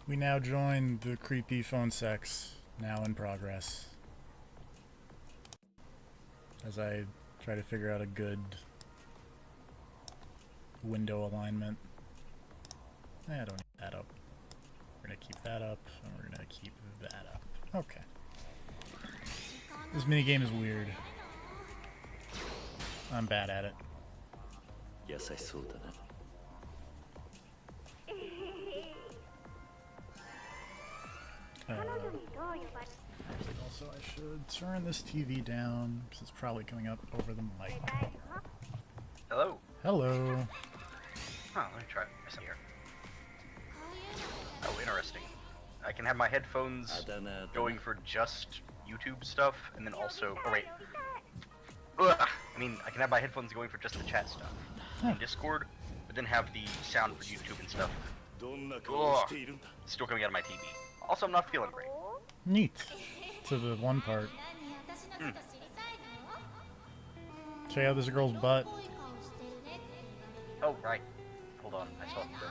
We now join the creepy phone sex, now in progress. As I try to figure out a good window alignment. I don't need that up. We're gonna keep that up, and we're gonna keep that up. Okay. This minigame is weird. I'm bad at it. Also, I should turn this TV down, because it's probably coming up over the mic. Hello. Hello. Huh, let me try this here. Oh, interesting. I can have my headphones going for just YouTube stuff, and then also... Oh, wait. Ugh. I mean, I can have my headphones going for just the chat stuff in Discord, but then have the sound for YouTube and stuff. Ugh. Still coming out of my TV. Also, I'm not feeling great. Neat. To the one part. Check out this girl's butt. Oh, right. Hold on, I saw it there.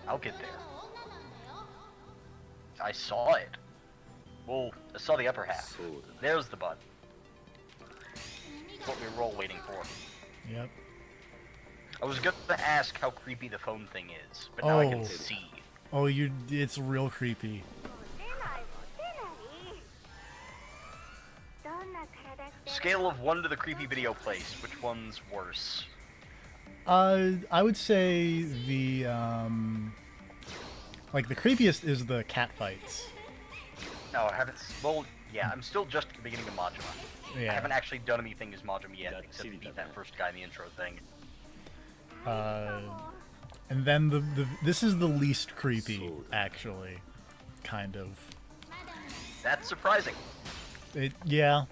I'll get there. I saw it. Well, I saw the upper half. There's the butt. That's what we were all waiting for. Yep. I was going to ask how creepy the phone thing is, but now I can see. Oh, it's real creepy. Scale of 1 to the creepy video place, which one's worse? I would say the, like, the creepiest is the cat fights. No, I haven't. Well, yeah, I'm still just at the beginning of Majima. Yeah. I haven't actually done anything as Majima yet, except beat that first guy in the intro thing. And then this is the least creepy, actually. Kind of. That's surprising. Yeah.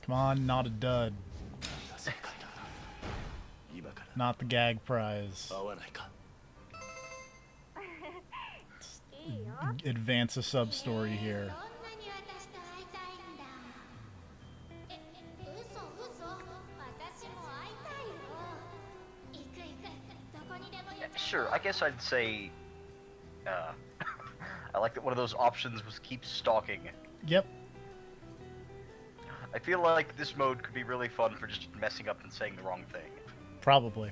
Come on, not a dud. Not the gag prize. Advance a sub-story here. Yeah, sure, I guess I'd say... I like that one of those options was keep stalking. Yep. I feel like this mode could be really fun for just messing up and saying the wrong thing. Probably.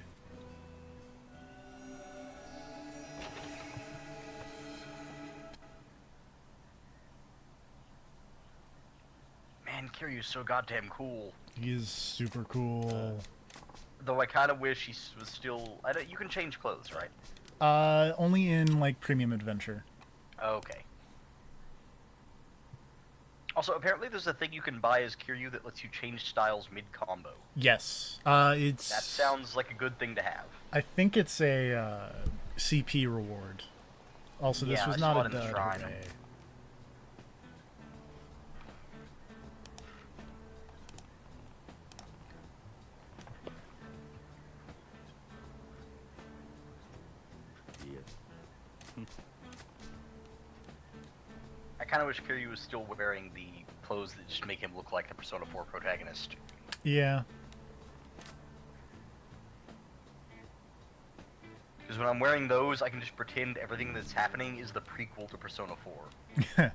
Man, Kiryu's so goddamn cool. He is super cool. Though I kind of wish he was still... you can change clothes, right? Only in, like, Premium Adventure. Okay. Also, apparently there's a thing you can buy as Kiryu that lets you change styles mid-combo. Yes. It's... That sounds like a good thing to have. I think it's a, CP reward. Also, this was not a dud. Hooray. I kind of wish Kiryu was still wearing the clothes that just make him look like the Persona 4 protagonist. Yeah. Because when I'm wearing those, I can just pretend everything that's happening is the prequel to Persona 4.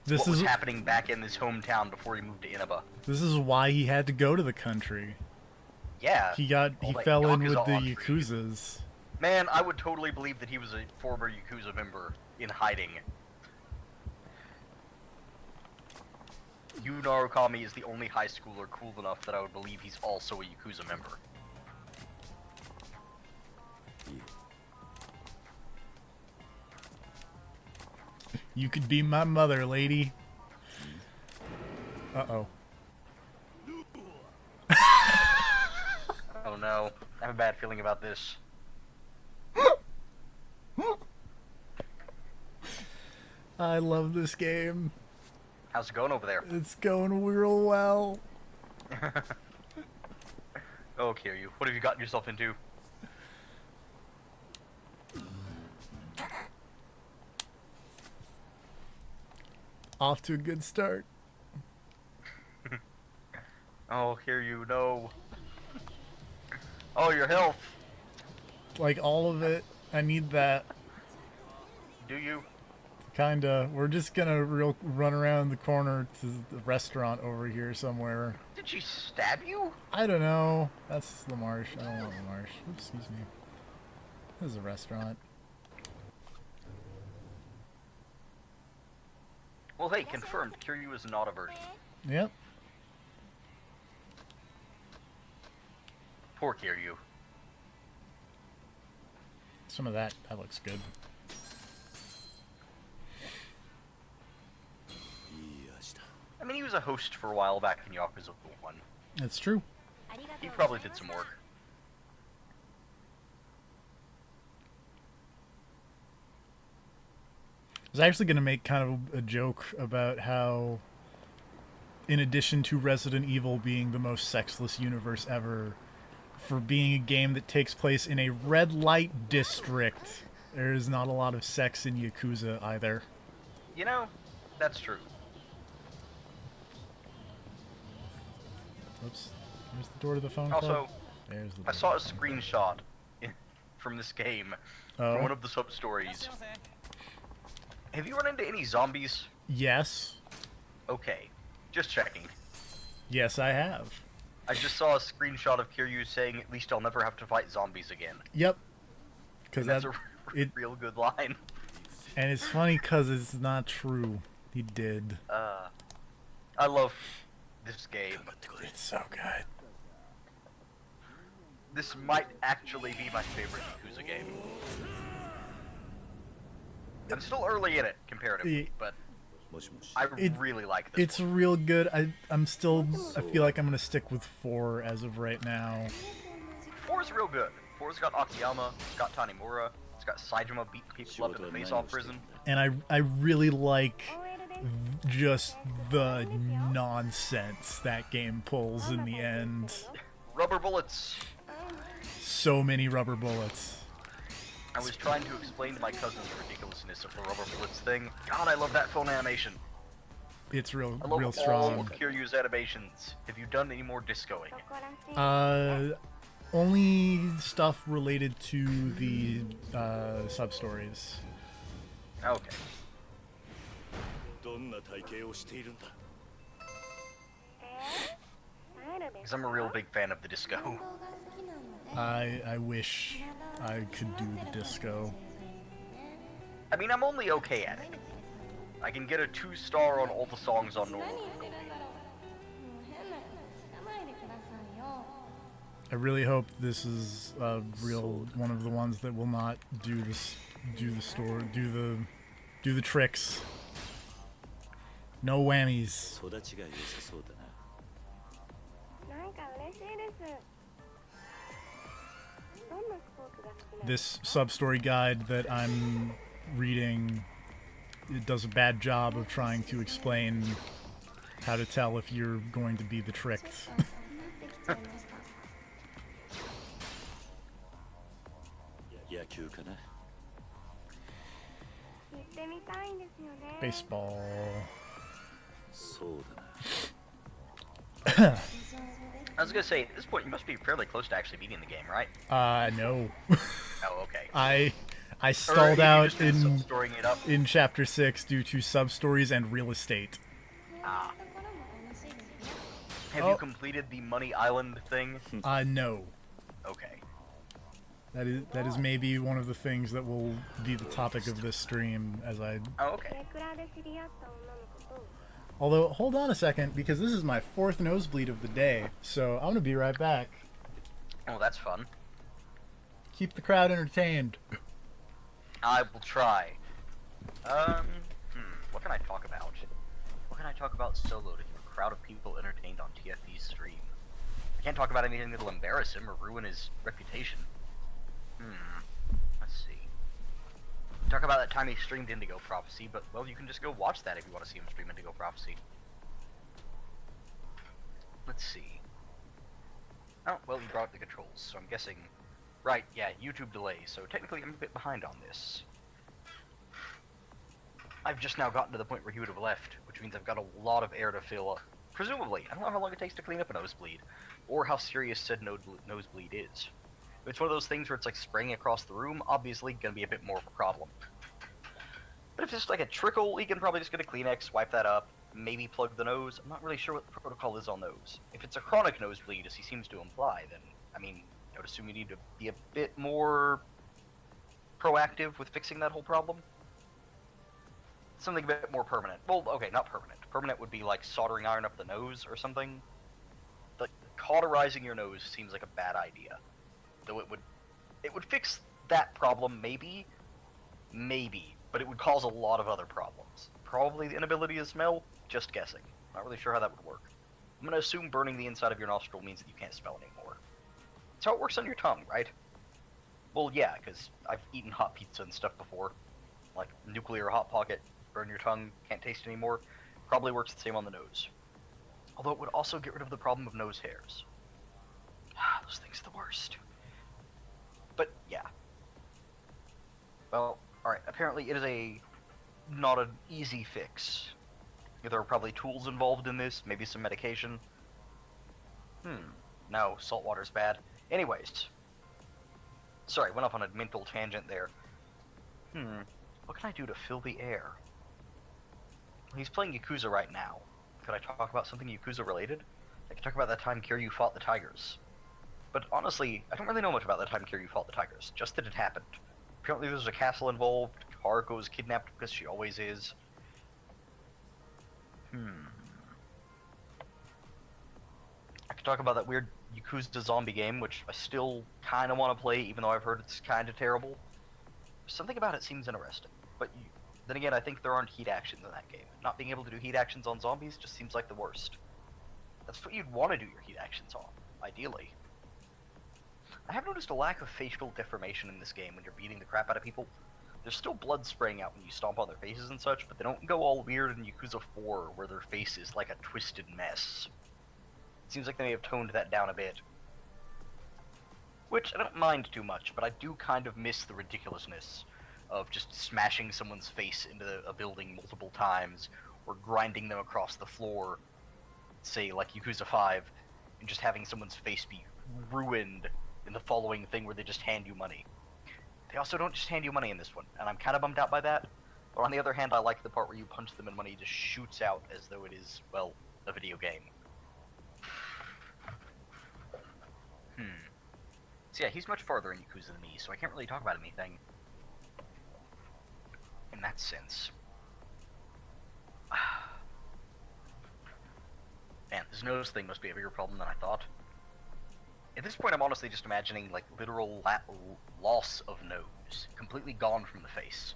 This what is was happening back in his hometown before he moved to Inaba. This is why he had to go to the country. Yeah. He fell in with the Yakuzas. Man, I would totally believe that he was a former Yakuza member in hiding. Yu Narukami is the only high schooler cool enough that I would believe he's also a Yakuza member. You could be my mother, lady. Uh-oh. Oh no, I have a bad feeling about this. I love this game. How's it going over there? It's going real well. Oh, Kiryu, what have you gotten yourself into? Off to a good start. Oh, here you know. Oh, your health. Like, all of it. I need that. Do you? Kinda. We're just gonna run around the corner to the restaurant over here somewhere. Did she stab you? I don't know. That's the marsh. I don't want the marsh. Oops, excuse me. This is a restaurant. Well, hey, confirmed. Kiryu is not a virgin. Yep. Poor Kiryu. Some of that looks good. I mean, he was a host for a while back in Yakuza 1. That's true. He probably did some work. I was actually going to make kind of a joke about how, in addition to Resident Evil being the most sexless universe ever, for being a game that takes place in a red light district, there is not a lot of sex in Yakuza either. You know, that's true. Oops. There's the door to the phone club. Also, There's the door I saw a to the phone club. screenshot from this game, Oh. from one of the sub-stories. Have you run into any zombies? Yes. Okay, just checking. Yes, I have. I just saw a screenshot of Kiryu saying, "At least I'll never have to fight zombies again." Yep. Because That's a real good line. And it's funny because it's not true. He did. I love this game. It's so good. This might actually be my favorite Yakuza game. I'm still early in it, comparatively, but I really like this It's one. real good. I feel like I'm going to stick with 4 as of right now. 4's real good. 4's got Akiyama, it's got Tanimura, it's got Saejima beat people up in the face-off prison. And I really like just the nonsense that game pulls in the end. Rubber bullets. So many rubber bullets. I was trying to explain to my cousin the ridiculousness of the rubber bullets thing. God, I love that phone animation. It's real I love real all strong. of Kiryu's animations. Have you done any more discoing? Only stuff related to the sub-stories. Okay. Because I'm a real big fan of the disco. I wish I could do the disco. I mean, I'm only okay at it. I can get a 2-star on all the songs on normal. I really hope this is one of the ones that will not do the tricks. No whammies. This sub-story guide that I'm reading, it does a bad job of trying to explain how to tell if you're going to be the tricked. Baseball. I was gonna say, at this point, you must be fairly close to actually beating the game, right? No. Oh, okay. I stalled out in in chapter 6 due to sub-stories and real estate. Ah. Have you completed the Money Island thing? No. Okay. That is maybe one of the things that will be the topic of this stream as I... Oh, okay. Although, hold on a second, because this is my 4th nosebleed of the day, so I'm gonna be right back. Oh, that's fun. Keep the crowd entertained. I will try. What can I talk about? What can I talk about solo to keep a crowd of people entertained on TFE's stream? I can't talk about anything that'll embarrass him or ruin his reputation. Let's see. Talk about that time he streamed Indigo Prophecy, but, well, you can just go watch that if you want to see him stream Indigo Prophecy. Let's see. Oh, well, he brought up the controls, so I'm guessing... Right, yeah, YouTube delay, so technically I'm a bit behind on this. I've just now gotten to the point where he would have left, which means I've got a lot of air to fill up Presumably. I don't know how long it takes to clean up a nosebleed, or how serious said nosebleed is. If it's one of those things where it's like spraying across the room, obviously gonna be a bit more of a problem. But if it's just like a trickle, you can probably just get a Kleenex, wipe that up, maybe plug the nose. I'm not really sure what the protocol is on those. If it's a chronic nosebleed, as he seems to imply, then, I mean, I would assume you need to be a bit more proactive with fixing that whole problem. Something a bit more permanent. Well, okay, not permanent. Permanent would be like soldering iron up the nose or something. Like, cauterizing your nose seems like a bad idea. Though it would fix that problem, maybe, but it would cause a lot of other problems. Probably the inability to smell, just guessing. Not really sure how that would work. I'm gonna assume burning the inside of your nostril means that you can't smell anymore. That's how it works on your tongue, right? Well, yeah, because I've eaten hot pizza and stuff before. Like, nuclear hot pocket, burn your tongue, can't taste anymore. Probably works the same on the nose. Although it would also get rid of the problem of nose hairs. Those things are the worst. But, yeah. Well, alright, apparently it is not an easy fix. There are probably tools involved in this, maybe some medication. No, salt water's bad. Anyways. Sorry, went off on a mental tangent there. What can I do to fill the air? He's playing Yakuza right now. Could I talk about something Yakuza related? I could talk about that time Kiryu fought the tigers. But honestly, I don't really know much about that time Kiryu fought the tigers, just that it happened. Apparently there was a castle involved, Haruko was kidnapped because she always is. I could talk about that weird Yakuza zombie game, which I still kind of want to play, even though I've heard it's kind of terrible. Something about it seems interesting, but then again, I think there aren't heat actions in that game. Not being able to do heat actions on zombies just seems like the worst. That's what you'd want to do your heat actions on, ideally. I have noticed a lack of facial deformation in this game when you're beating the crap out of people. There's still blood spraying out when you stomp on their faces and such, but they don't go all weird in Yakuza 4, where their face is like a twisted mess. It seems like they may have toned that down a bit. Which I don't mind too much, but I do kind of miss the ridiculousness of just smashing someone's face into a building multiple times, or grinding them across the floor, say like Yakuza 5, and just having someone's face be ruined in the following thing where they just hand you money. They also don't just hand you money in this one, and I'm kind of bummed out by that. But on the other hand, I like the part where you punch them and money just shoots out as though it is, well, a video game. So yeah, he's much farther in Yakuza than me, so I can't really talk about anything in that sense. Man, this nose thing must be a bigger problem than I thought. At this point, I'm honestly just imagining, like, literal loss of nose. Completely gone from the face.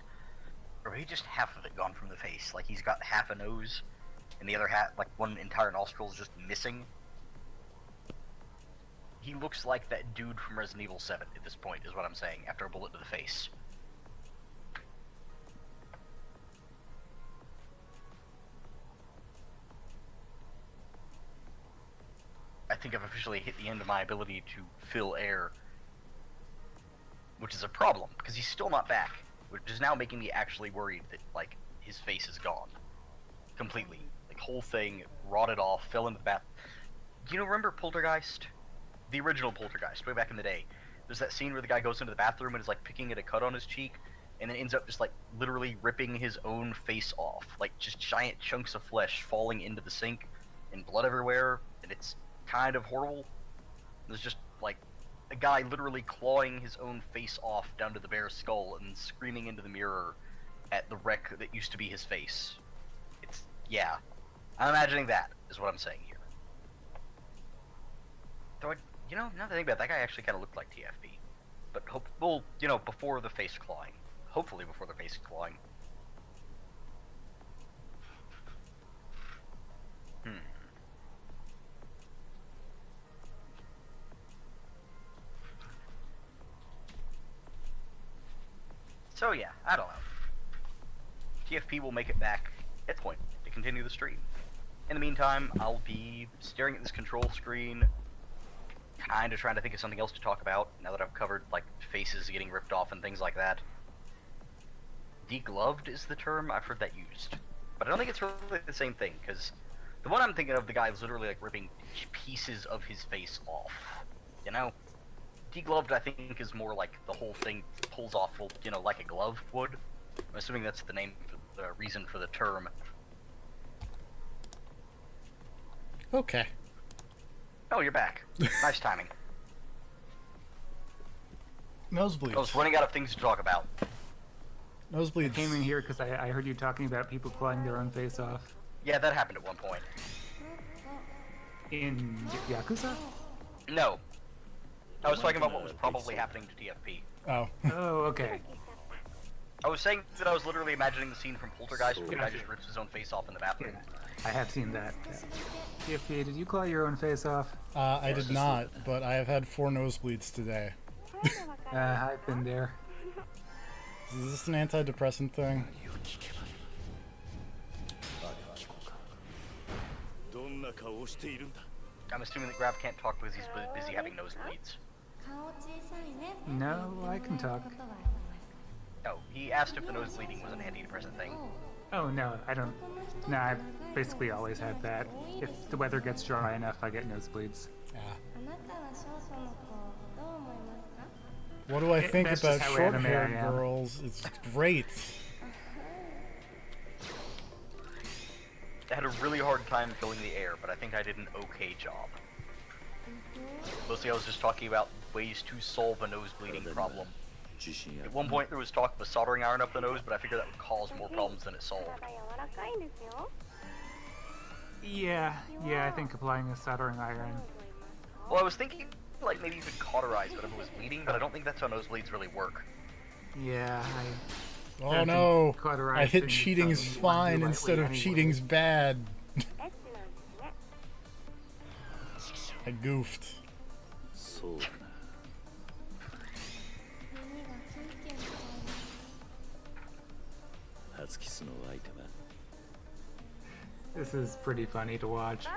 Or maybe just half of it gone from the face. Like, he's got half a nose, and the other half, like, one entire nostril is just missing. He looks like that dude from Resident Evil 7 at this point, is what I'm saying, after a bullet to the face. I think I've officially hit the end of my ability to fill air. Which is a problem, because he's still not back. Which is now making me actually worried that, like, his face is gone. Completely. Like, whole thing, rotted off, fell into the bath. Do you remember Poltergeist? The original Poltergeist, way back in the day. There's that scene where the guy goes into the bathroom and is, like, picking at a cut on his cheek, and then ends up just, like, literally ripping his own face off. Like, just giant chunks of flesh falling into the sink, and blood everywhere, and it's kind of horrible. There's just, like, a guy literally clawing his own face off down to the bare skull and screaming into the mirror at the wreck that used to be his face. It's, yeah. I'm imagining that, is what I'm saying here. Though, now that I think about it, that guy actually kind of looked like TFB. But, well, before the face clawing. Hopefully before the face clawing. So yeah, I don't know. TFP will make it back at the point to continue the stream. In the meantime, I'll be staring at this control screen, kind of trying to think of something else to talk about, now that I've covered, like, faces getting ripped off and things like that. Degloved is the term, I've heard that used. But I don't think it's really the same thing, because The one I'm thinking of, the guy is literally like ripping pieces of his face off. You know? Degloved, I think, is more like the whole thing pulls off, you know, like a glove would. I'm assuming that's the name, the reason for the term. Okay. Oh, you're back. Nice timing. Nosebleeds. I was running out of things to talk about. Nosebleeds. I came in here because I heard you talking about people clawing their own face off. Yeah, that happened at one point. In Yakuza? No. I was talking about what was probably happening to TFP. Oh. Oh, okay. I was saying that I was literally imagining the scene from Poltergeist where the guy just rips his own face off in the bathroom. I have seen that. TFP, did you claw your own face off? I did not, but I have had 4 nosebleeds today. I've been there. Is this an antidepressant thing? I'm assuming that Grav can't talk because he's busy having nosebleeds. No, I can talk. No, he asked if the nose bleeding was an antidepressant thing. Oh, no, I don't. No, I've basically always had that. If the weather gets dry enough, I get nosebleeds. Yeah. What do I think That's about just how anime I short-haired am. girls? It's great. I had a really hard time filling the air, but I think I did an okay job. Mostly I was just talking about ways to solve a nose bleeding problem. At one point there was talk of a soldering iron up the nose, but I figured that would cause more problems than it solved. Yeah, I think applying a soldering iron. Well, I was thinking like maybe you could cauterize whatever was bleeding, but I don't think that's how nosebleeds really work. Yeah, Oh no! Cauterize I hit things cheating's doesn't fine do it instead of anyway. cheating's bad. I goofed. This is pretty funny to watch.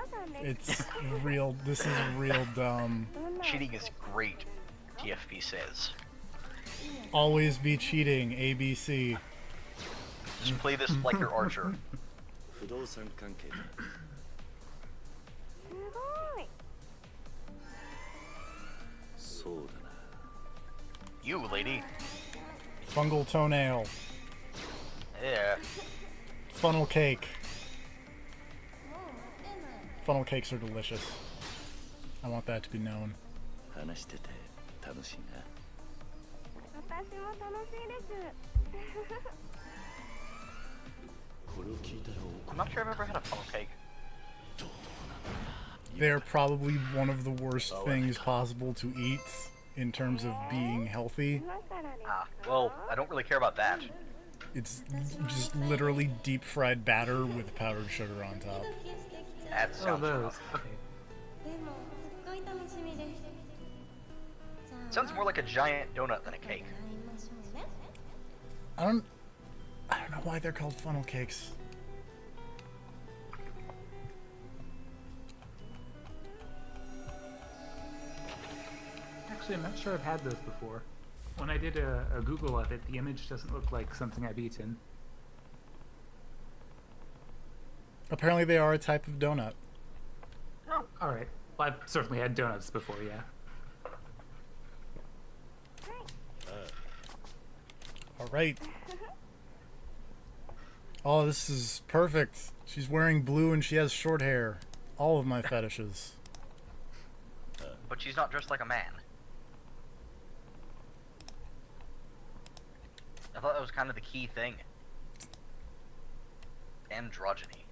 It's real. This is real dumb. Cheating is great, TFP says. Always be cheating. ABC. Just play this like you're Archer. You, lady. Fungal toenail. Yeah. Funnel cake. Funnel cakes are delicious. I want that to be known. I'm not sure I've ever had a funnel cake. They're probably one of the worst things possible to eat in terms of being healthy. Ah, well, I don't really care about that. It's just literally deep fried batter with powdered sugar on top. That Oh, sounds those. rough. Okay. Sounds more like a giant donut than a cake. I don't know why they're called funnel cakes. Actually, I'm not sure I've had those before. When I did a Google of it, the image doesn't look like something I've eaten. Apparently they are a type of donut. Oh, alright. Well, I've certainly had donuts before, yeah. Alright. Oh, this is perfect. She's wearing blue and she has short hair. All of my fetishes. But she's not dressed like a man. I thought that was kind of the key thing. Androgyny.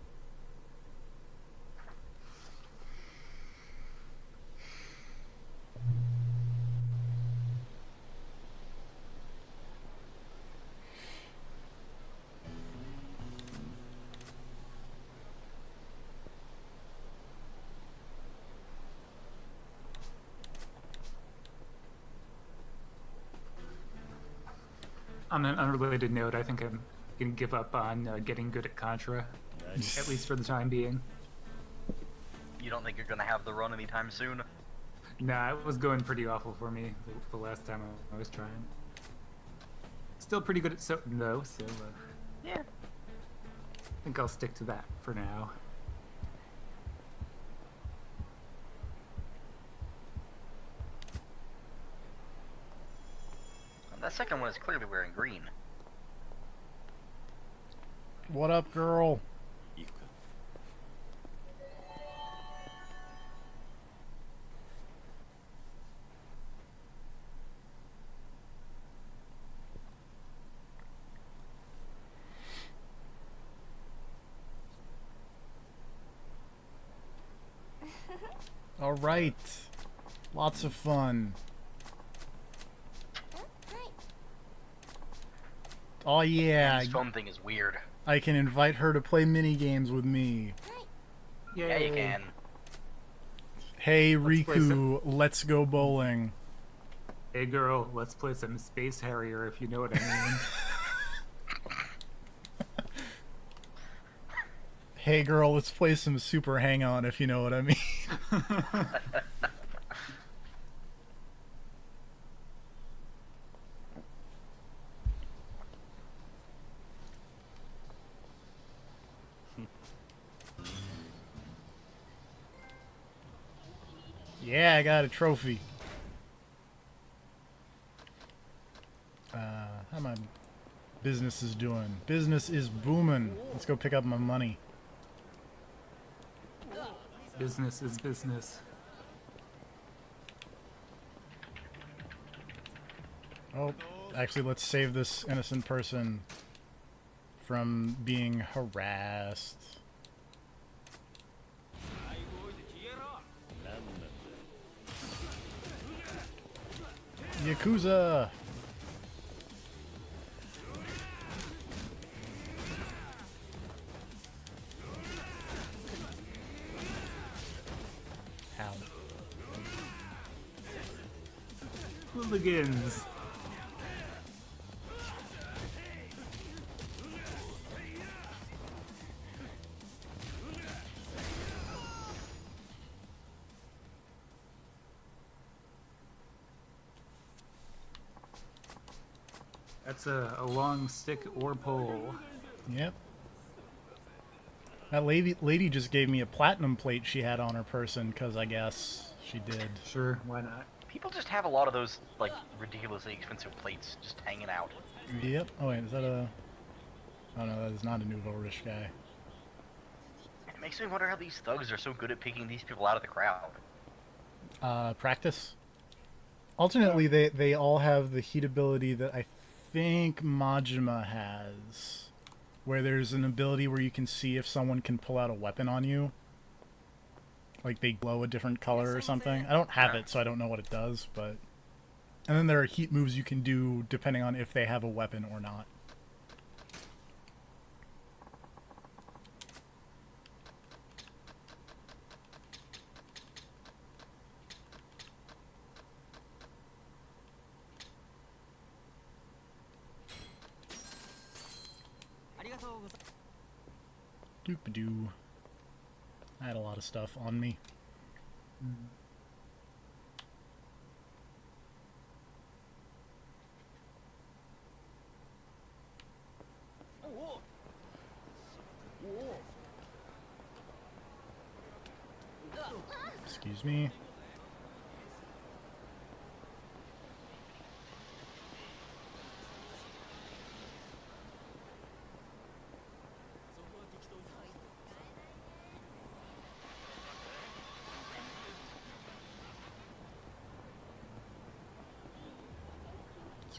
On an unrelated note, I think I'm gonna give up on getting good at Contra, at least for the time being. You don't think you're gonna have the run anytime soon? Nah, it was going pretty awful for me the last time I was trying. Still pretty good at Soten though, so Yeah. I think I'll stick to that for now. second one is clearly wearing green. What up, girl? All right. Lots of fun. Oh yeah. This phone thing is weird. I can invite her to play mini games with me. Yay. Yeah, you can. Hey Let's play Riku, let's go bowling. Hey girl, let's play some Space Harrier if you know what I mean. Hey girl, let's play some Super Hang On if you know what I mean. Yeah, I got a trophy. How my business is doing? Business is booming. Let's go pick up my money. Business is business. Oh, actually, let's save this innocent person from being harassed. Yakuza! Ow. Hooligans. That's a long stick or pole. Yep. That lady just gave me a platinum plate she had on her person, because I guess she did. Sure, why not? People just have a lot of those, like, ridiculously expensive plates just hanging out. Yep. Oh wait, is that a... Oh no, that is not a Nouveau Riche guy. It makes me wonder how these thugs are so good at picking these people out of the crowd. Practice. Alternately, they all have the heat ability that I think Majima has, where there's an ability where you can see if someone can pull out a weapon on you. Like they glow a different color or something. I don't have it, so I don't know what it does, but... And then there are heat moves you can do depending on if they have a weapon or not. Doop-a-doo. I had a lot of stuff on me. Excuse me.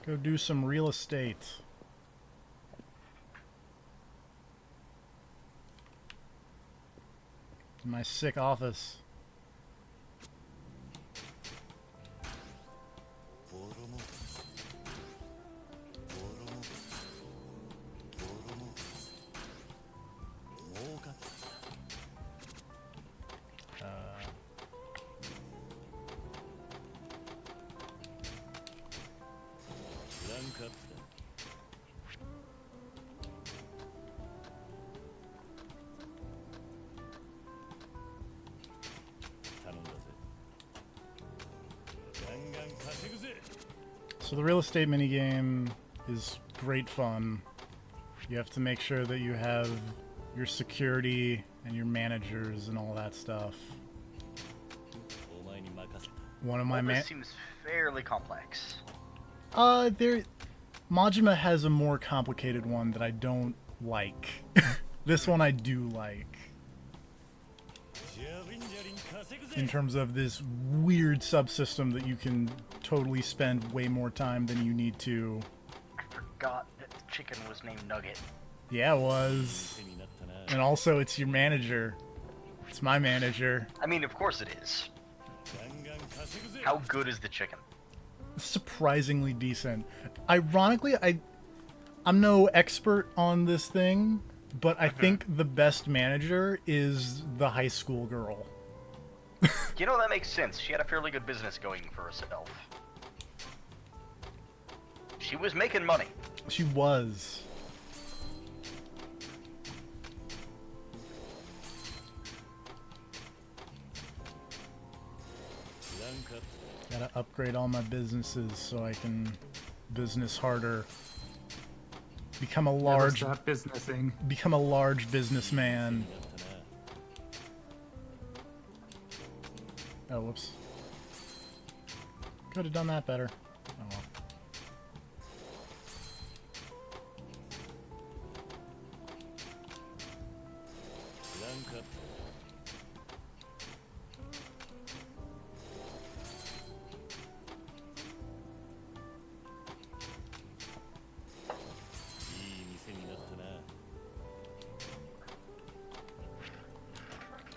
Let's go do some real estate. In my sick office. So the real estate minigame is great fun. You have to make sure that you have your security and your managers and all that stuff. One of my This seems fairly complex. there Majima has a more complicated one that I don't like. This one I do like. In terms of this weird subsystem that you can totally spend way more time than you need to. I forgot that the chicken was named Nugget. Yeah, it was. And also, it's your manager. It's my manager. I mean, of course it is. How good is the chicken? Surprisingly decent. Ironically, I'm no expert on this thing, but I think the best manager is the high school girl. You know, that makes sense. She had a fairly good business going for herself. She was making money. She was. Gotta upgrade all my businesses so I can business harder. Become a large Never stop businessing. Become a large businessman. Oh, whoops. Could have done that better. Oh well.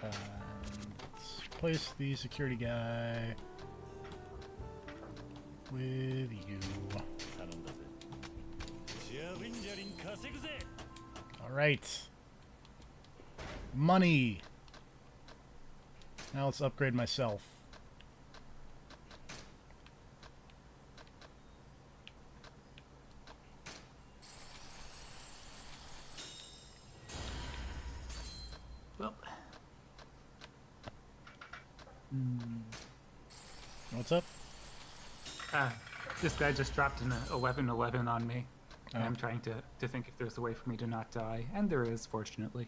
Let's replace the security guy with you. Alright. Money! Now let's upgrade myself. Well, What's up? this guy just dropped an 11-11 on me. Oh. I'm trying to think if there's a way for me to not die, and there is, fortunately.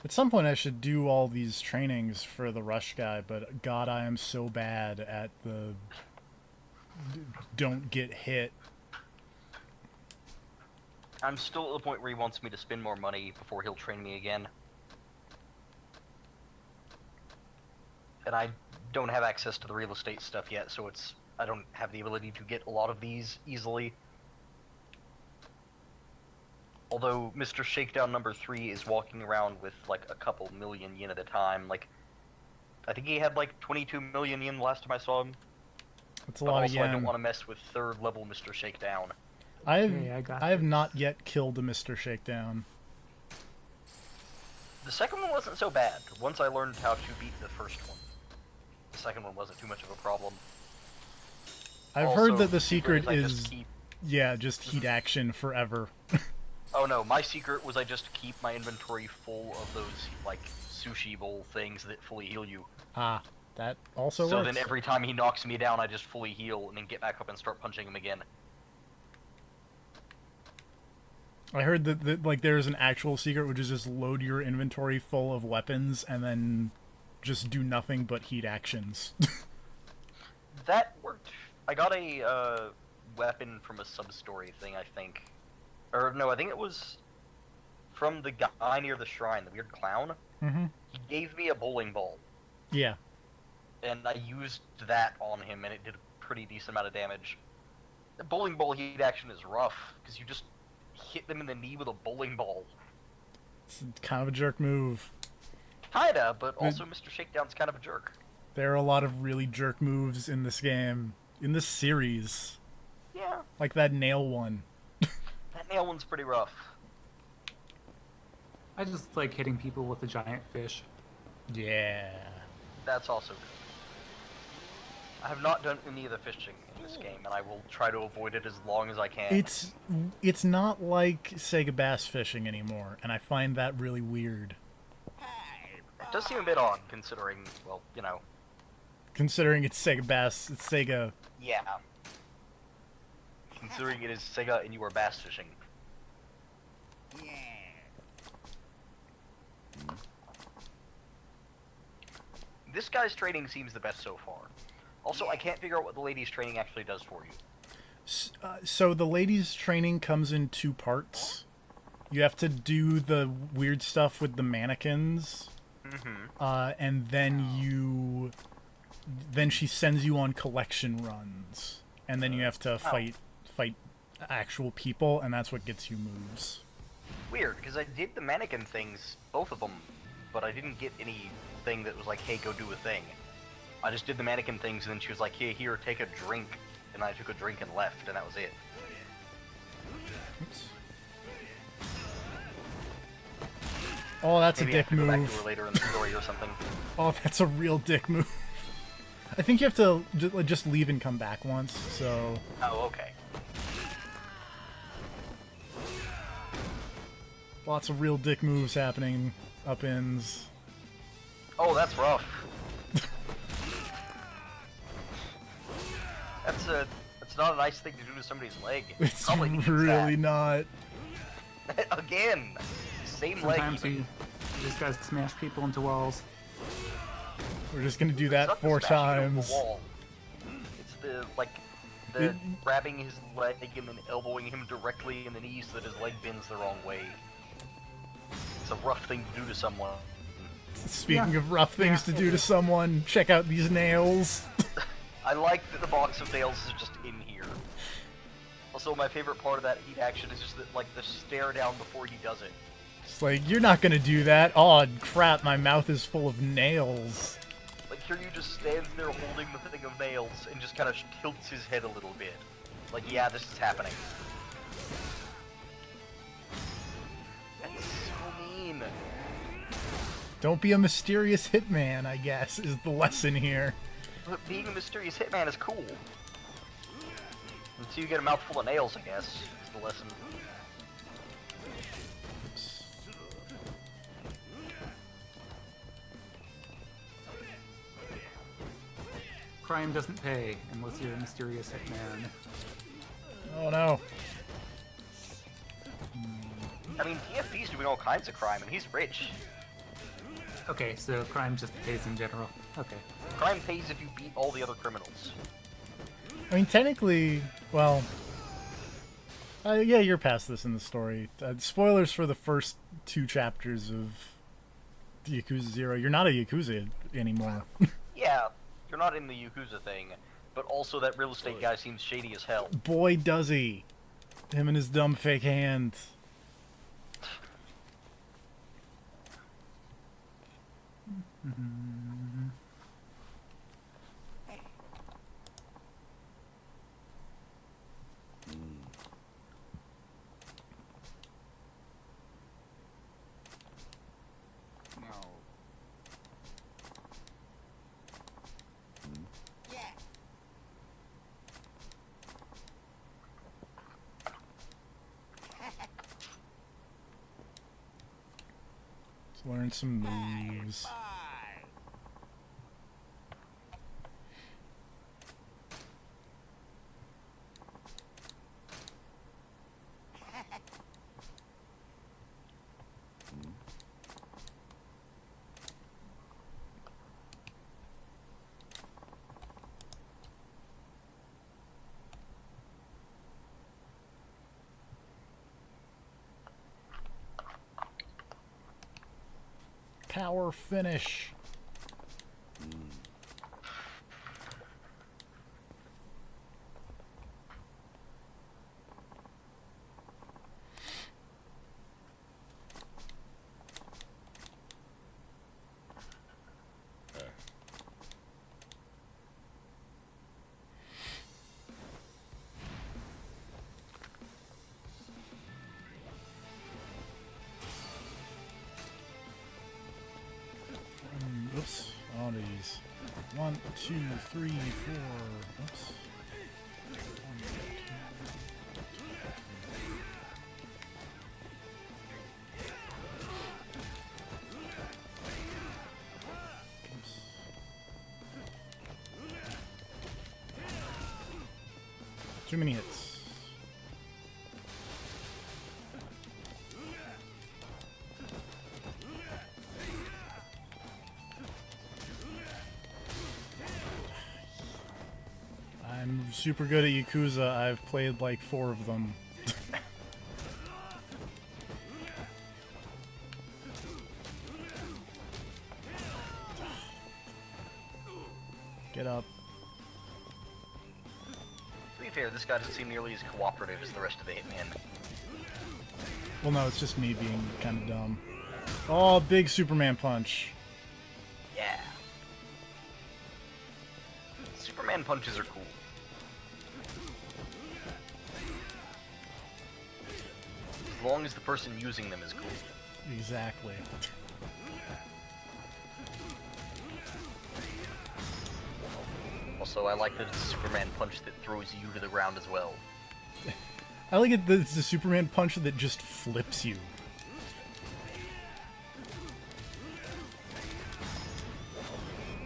At some point I should do all these trainings for the rush guy, but god, I am so bad at the don't get hit. I'm still at the point where he wants me to spend more money before he'll train me again. And I don't have access to the real estate stuff yet, so I don't have the ability to get a lot of these easily. Although Mr. Shakedown number 3 is walking around with like a couple million yen at a time. Like, I think he had like 22 million yen last time I saw him. That's a lot of yen. I don't yen. want to mess with 3rd level Mr. Shakedown. I I have not yet killed a Mr. Shakedown. The second one wasn't so bad, once I learned how to beat the first one. The second one wasn't too much of a problem. I've Also, heard that the secret I is, just keep... yeah, just heat action forever. Oh no, my secret was I just keep my inventory full of those, like, sushi bowl things that fully heal you. Ah, that also So works. then every time he knocks me down, I just fully heal and then get back up and start punching him again. I heard that like there's an actual secret which is just load your inventory full of weapons and then just do nothing but heat actions. That worked. I got a weapon from a sub-story thing, I think. Or no, I think it was from the guy near the shrine, the weird clown. Mm-hmm. He gave me a bowling ball, Yeah. and I used that on him, and it did a pretty decent amount of damage. The bowling ball heat action is rough, because you just hit them in the knee with a bowling ball. It's kind of a jerk move. Kinda, but also Mr. Shakedown's kind of a jerk. There are a lot of really jerk moves in this game. In this series. Yeah, Like that nail one. that nail one's pretty rough. I just like hitting people with a giant fish. Yeah. That's also good. I have not done any of the fishing in this game, and I will try to avoid it as long as I can. It's not like Sega Bass fishing anymore, and I find that really weird. It does seem a bit odd, considering, well, you know, considering it's Sega Bass. It's Sega. Yeah. Considering it is Sega and you are bass fishing. This guy's training seems the best so far. Also, I can't figure out what the lady's training actually does for you. So the ladies' training comes in 2 parts. You have to do the weird stuff with the mannequins, and then she sends you on collection runs, and then you have to fight actual people, and that's what gets you moves. Weird, because I did the mannequin things, both of them, but I didn't get anything that was like, hey, go do a thing. I just did the mannequin things, and then she was like, hey, here, take a drink. And I took a drink and left, and that was it. Oops. Oh, that's Maybe a dick I have to go back move. to her later in the story or something. Oh, that's a real dick move. I think you have to just leave and come back once, so... Oh, okay. Lots of real dick moves happening. Up-ins. Oh, that's rough. That's not a nice thing to do to somebody's leg. It's Probably needs really that. not. Again, same Sometimes leg. you just guys smash people into walls. We're just gonna do that It's not 4 the smashing into the times. wall. It's the grabbing his leg and then elbowing him directly in the knee so that his leg bends the wrong way. It's a rough thing to do to someone. Speaking of rough things to do to someone, check out these nails. I like that the box of nails is just in here. Also, my favorite part of that heat action is just that, like, the stare down before he does it. It's like, you're not gonna do that. Oh, crap, my mouth is full of nails. Like, Kiryu just stands there holding the thing of nails and just kind of tilts his head a little bit. Like, yeah, this is happening. That's so mean. Don't be a mysterious hitman, I guess, is the lesson here. But being a mysterious hitman is cool. Until you get a mouthful of nails, I guess, is the lesson. Crime doesn't pay unless you're a mysterious hitman. Oh no. I mean, TFP's doing all kinds of crime, and he's rich. Okay, so crime just pays in general. Okay. Crime pays if you beat all the other criminals. I mean, technically, well... yeah, you're past this in the story. Spoilers for the first 2 chapters of Yakuza 0. You're not a Yakuza anymore. Yeah, you're not in the Yakuza thing, but also that real estate guy seems shady as hell. Boy, does he. Him and his dumb fake hand. Let's learn some moves. Power finish. Oops. Oh, these. 1, 2, 3, 4. Oops. 1, 2, 3. Oops. Too many hits. I'm super good at Yakuza. I've played like 4 of them. Get up. To be fair, this guy doesn't seem nearly as cooperative as the rest of the Hitmen. Well, no, it's just me being kind of dumb. Oh, big Superman punch. Yeah. Superman punches are cool. As long as the person using them is cool. Exactly. Also, I like that it's a Superman punch that throws you to the ground as well. I like it that it's a Superman punch that just flips you.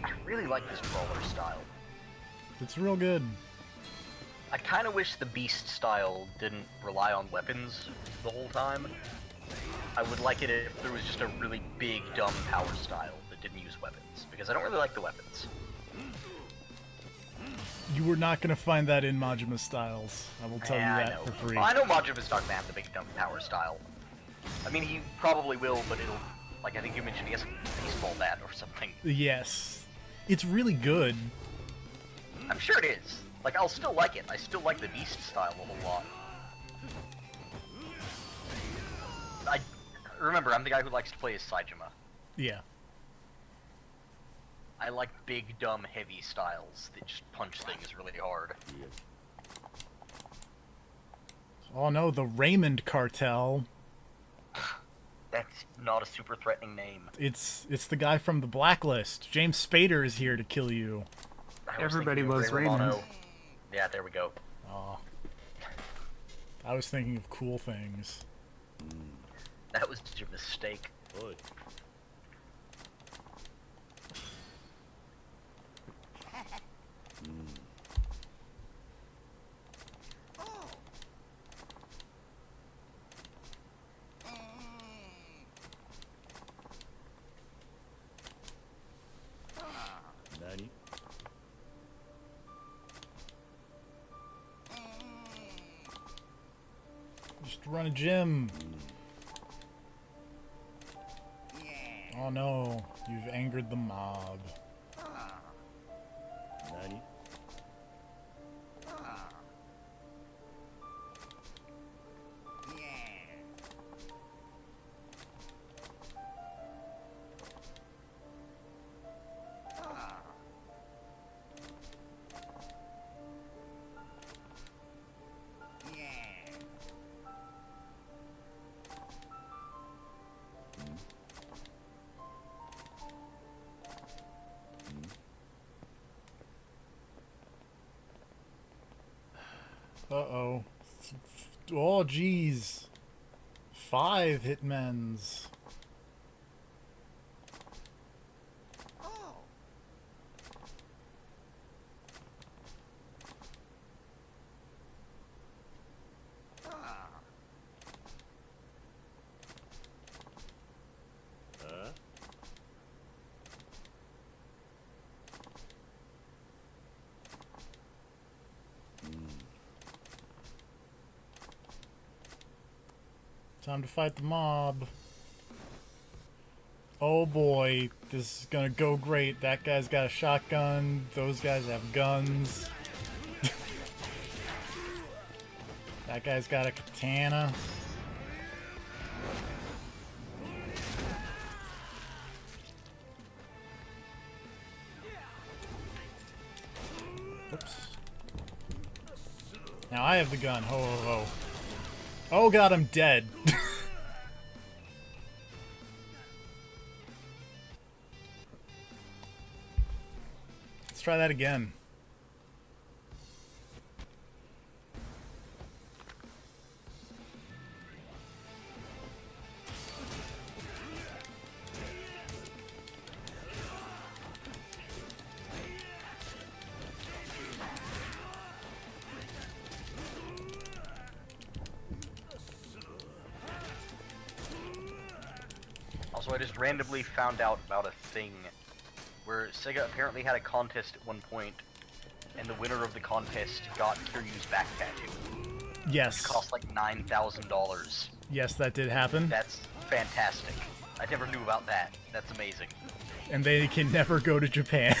I really like this brawler style. It's real good. I kind of wish the Beast style didn't rely on weapons the whole time. I would like it if there was just a really big, dumb power style that didn't use weapons, because I don't really like the weapons. You were not going to find that in Majima Styles. I will tell you Yeah, that for free. Well, I know Majima's not going to have the big, dumb power style. I mean, he probably will, but it'll... Like, I think you mentioned he has a baseball bat or something. Yes. It's really good. I'm sure it is. Like, I'll still like it. I still like the Beast style a whole lot. Remember, I'm the guy who likes to play as Saejima. Yeah. I like big, dumb, heavy styles that just punch things really hard. Oh no, the Raymond Cartel. That's not a super threatening name. It's the guy from the Blacklist. James Spader is here to kill you. Everybody loves Ray Raymond. Romano. Yeah, there we go. Oh. I was thinking of cool things. That was just a mistake. Just run a gym. Oh no, you've angered the mob. Uh-oh. Oh, jeez. 5 hitmens. Time to fight the mob. Oh boy, this is gonna go great. That guy's got a shotgun. Those guys have guns. That guy's got a katana. Oops. Now I have the gun. Ho ho ho. Oh god, I'm dead. Let's try that again. Also, I just randomly found out about a thing where Sega apparently had a contest at one point, and the winner of the contest got Kiryu's back tattoo. Yes. It cost like $9,000. Yes, that did happen. That's fantastic. I never knew about that. That's amazing. And they can never go to Japan.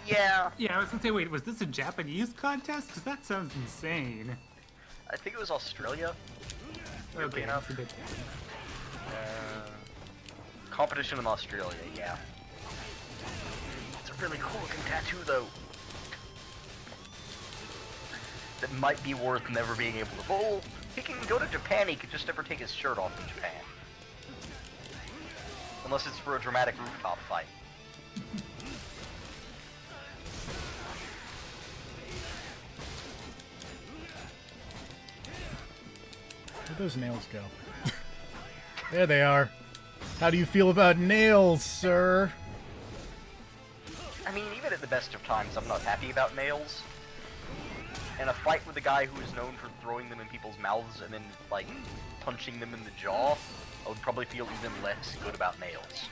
Yeah. Yeah, I was gonna say, wait, was this a Japanese contest? Because that sounds insane. I think it was Australia. Okay, enough. that's a bit... Competition in Australia, yeah. It's a really cool looking tattoo, though. That might be worth never being able to bowl. He can go to Japan, he could just never take his shirt off in Japan. Unless it's for a dramatic rooftop fight. Where'd those nails go? There they are. How do you feel about nails, sir? I mean, even at the best of times, I'm not happy about nails. And a fight with a guy who is known for throwing them in people's mouths and then, like, punching them in the jaw, I would probably feel even less good about nails.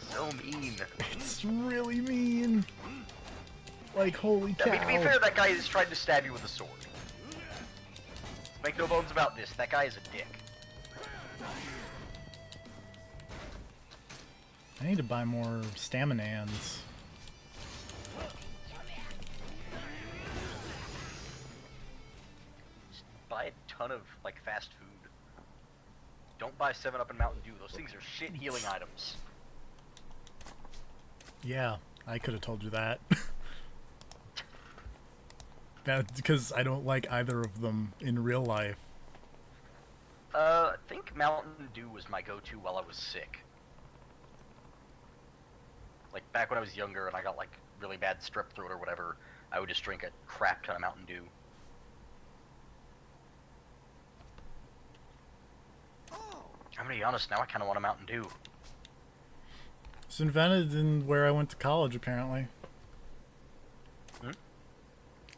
So mean. It's really mean. Like, holy cow. I mean, to be fair, that guy is trying to stab you with a sword. Make no bones about this, that guy is a dick. I need to buy more staminans. Just buy a ton of, like, fast food. Don't buy 7-Up and Mountain Dew, those things are shit healing items. Yeah, I could have told you that. That's because I don't like either of them in real life. I think Mountain Dew was my go-to while I was sick. Like, back when I was younger and I got, like, really bad strep throat or whatever, I would just drink a crap ton of Mountain Dew. I'm gonna be honest, now I kinda want a Mountain Dew. It's invented in where I went to college, apparently.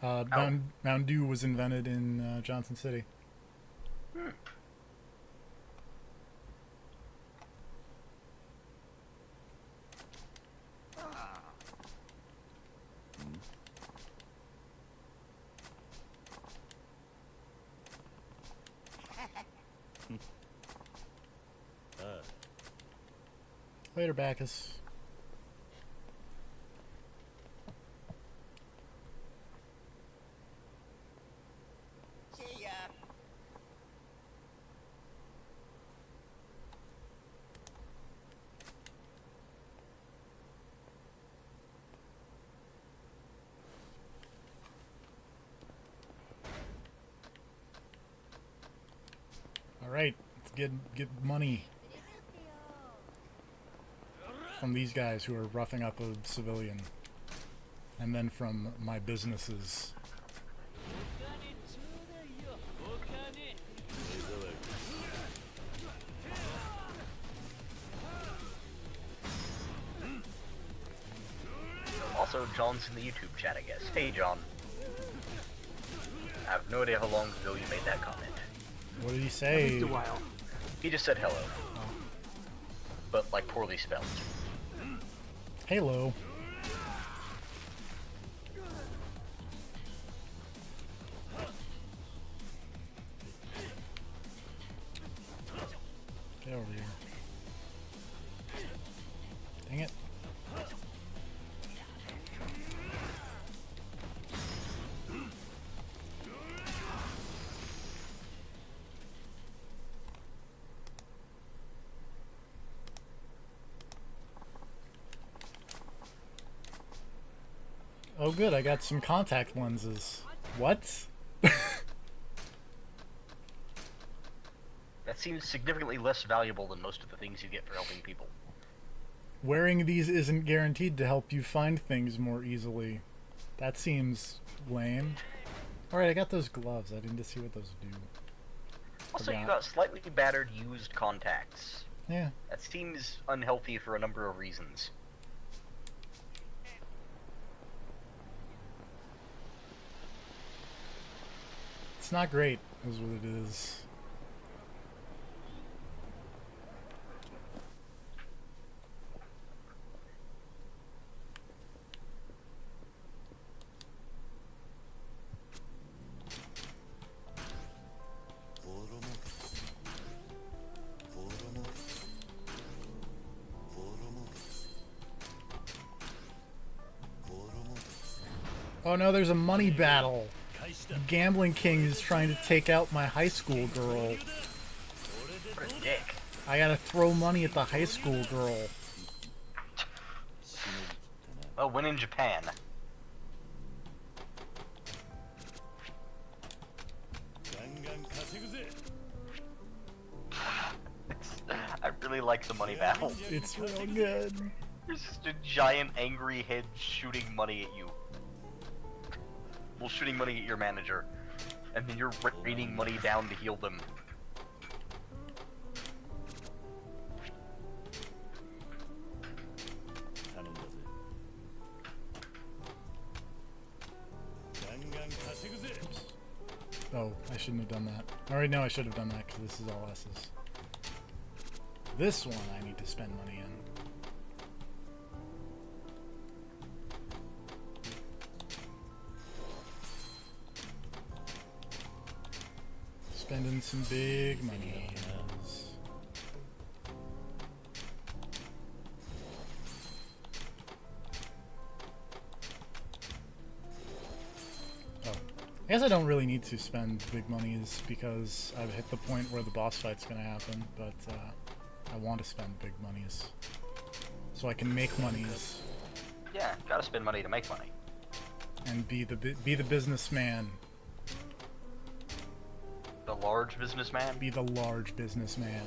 Mountain Dew was invented in Johnson City. Later, Bacchus. Alright, let's get money from these guys who are roughing up a civilian. And then from my businesses. Also, John's in the YouTube chat, I guess. Hey, John. I have no idea how long ago you made that comment. What did he At say? least a while. He just said hello. But, like, poorly spelled. Halo. Get over here. Dang it. Oh good, I got some contact lenses. What? That seems significantly less valuable than most of the things you get for helping people. Wearing these isn't guaranteed to help you find things more easily. That seems lame. Alright, I got those gloves. I didn't see what those do. Also, you Forgot. got slightly battered used contacts. Yeah. That seems unhealthy for a number of reasons. It's not great, is what it is. Oh no, there's a money battle. The Gambling King is trying to take out my high school girl. What a dick. I gotta throw money at the high school girl. Well, when in Japan. I really like the money battle. It's real good. There's just a giant angry head shooting money at you. Well, shooting money at your manager. And then you're raining money down to heal them. Oh, I shouldn't have done that. Alright, no, I should have done that because this is all S's. This one I need to spend money in. Spending some big money. Oh. I guess I don't really need to spend big monies because I've hit the point where the boss fight's gonna happen, but I want to spend big monies. So I can make monies. Yeah, gotta spend money to make money. And be the businessman. The large businessman? Be the large businessman.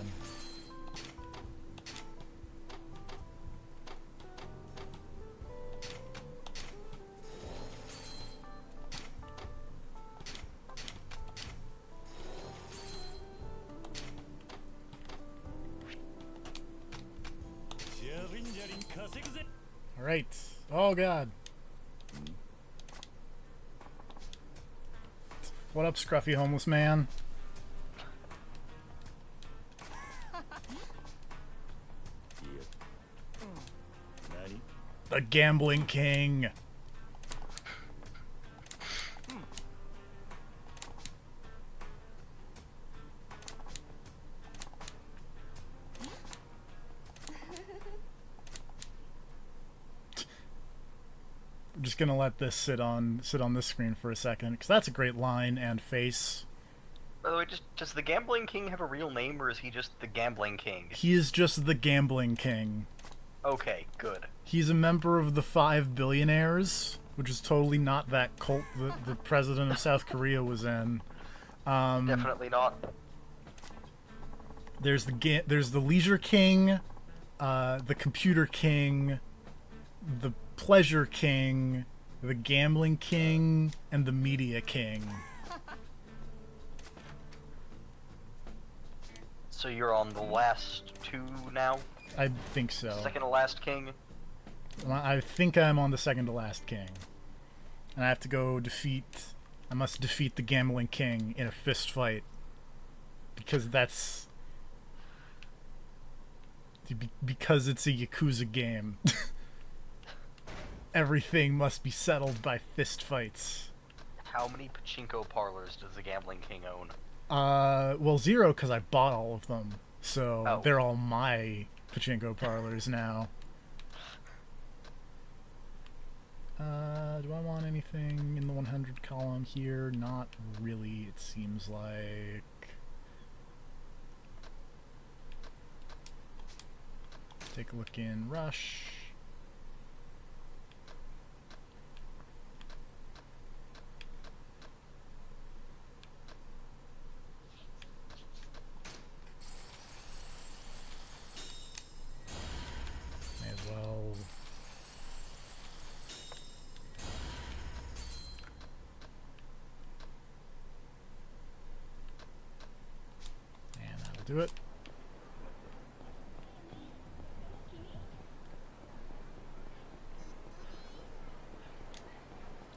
Alright. Oh god. What up, scruffy homeless man? The Gambling King. I'm just gonna let this sit on this screen for a second because that's a great line and face. By the way, does the Gambling King have a real name, or is he just the Gambling King? He is just the Gambling King. Okay, good. He's a member of the 5 Billionaires, which is totally not that cult that the president of South Korea was in. Definitely not. There's the Leisure King, the Computer King, the Pleasure King, the Gambling King, and the Media King. So you're on the last two now? I think so. Second to last king? I think I'm on the second to last king. And I have to go I must defeat the Gambling King in a fist fight. Because that's... Because it's a Yakuza game. Everything must be settled by fist fights. How many pachinko parlors does the Gambling King own? Well, 0, because I bought all of them. So they're all my pachinko parlors now. Do I want anything in the 100 column here? Not really, it seems like. Let's take a look in Rush. May as well. And that'll do it.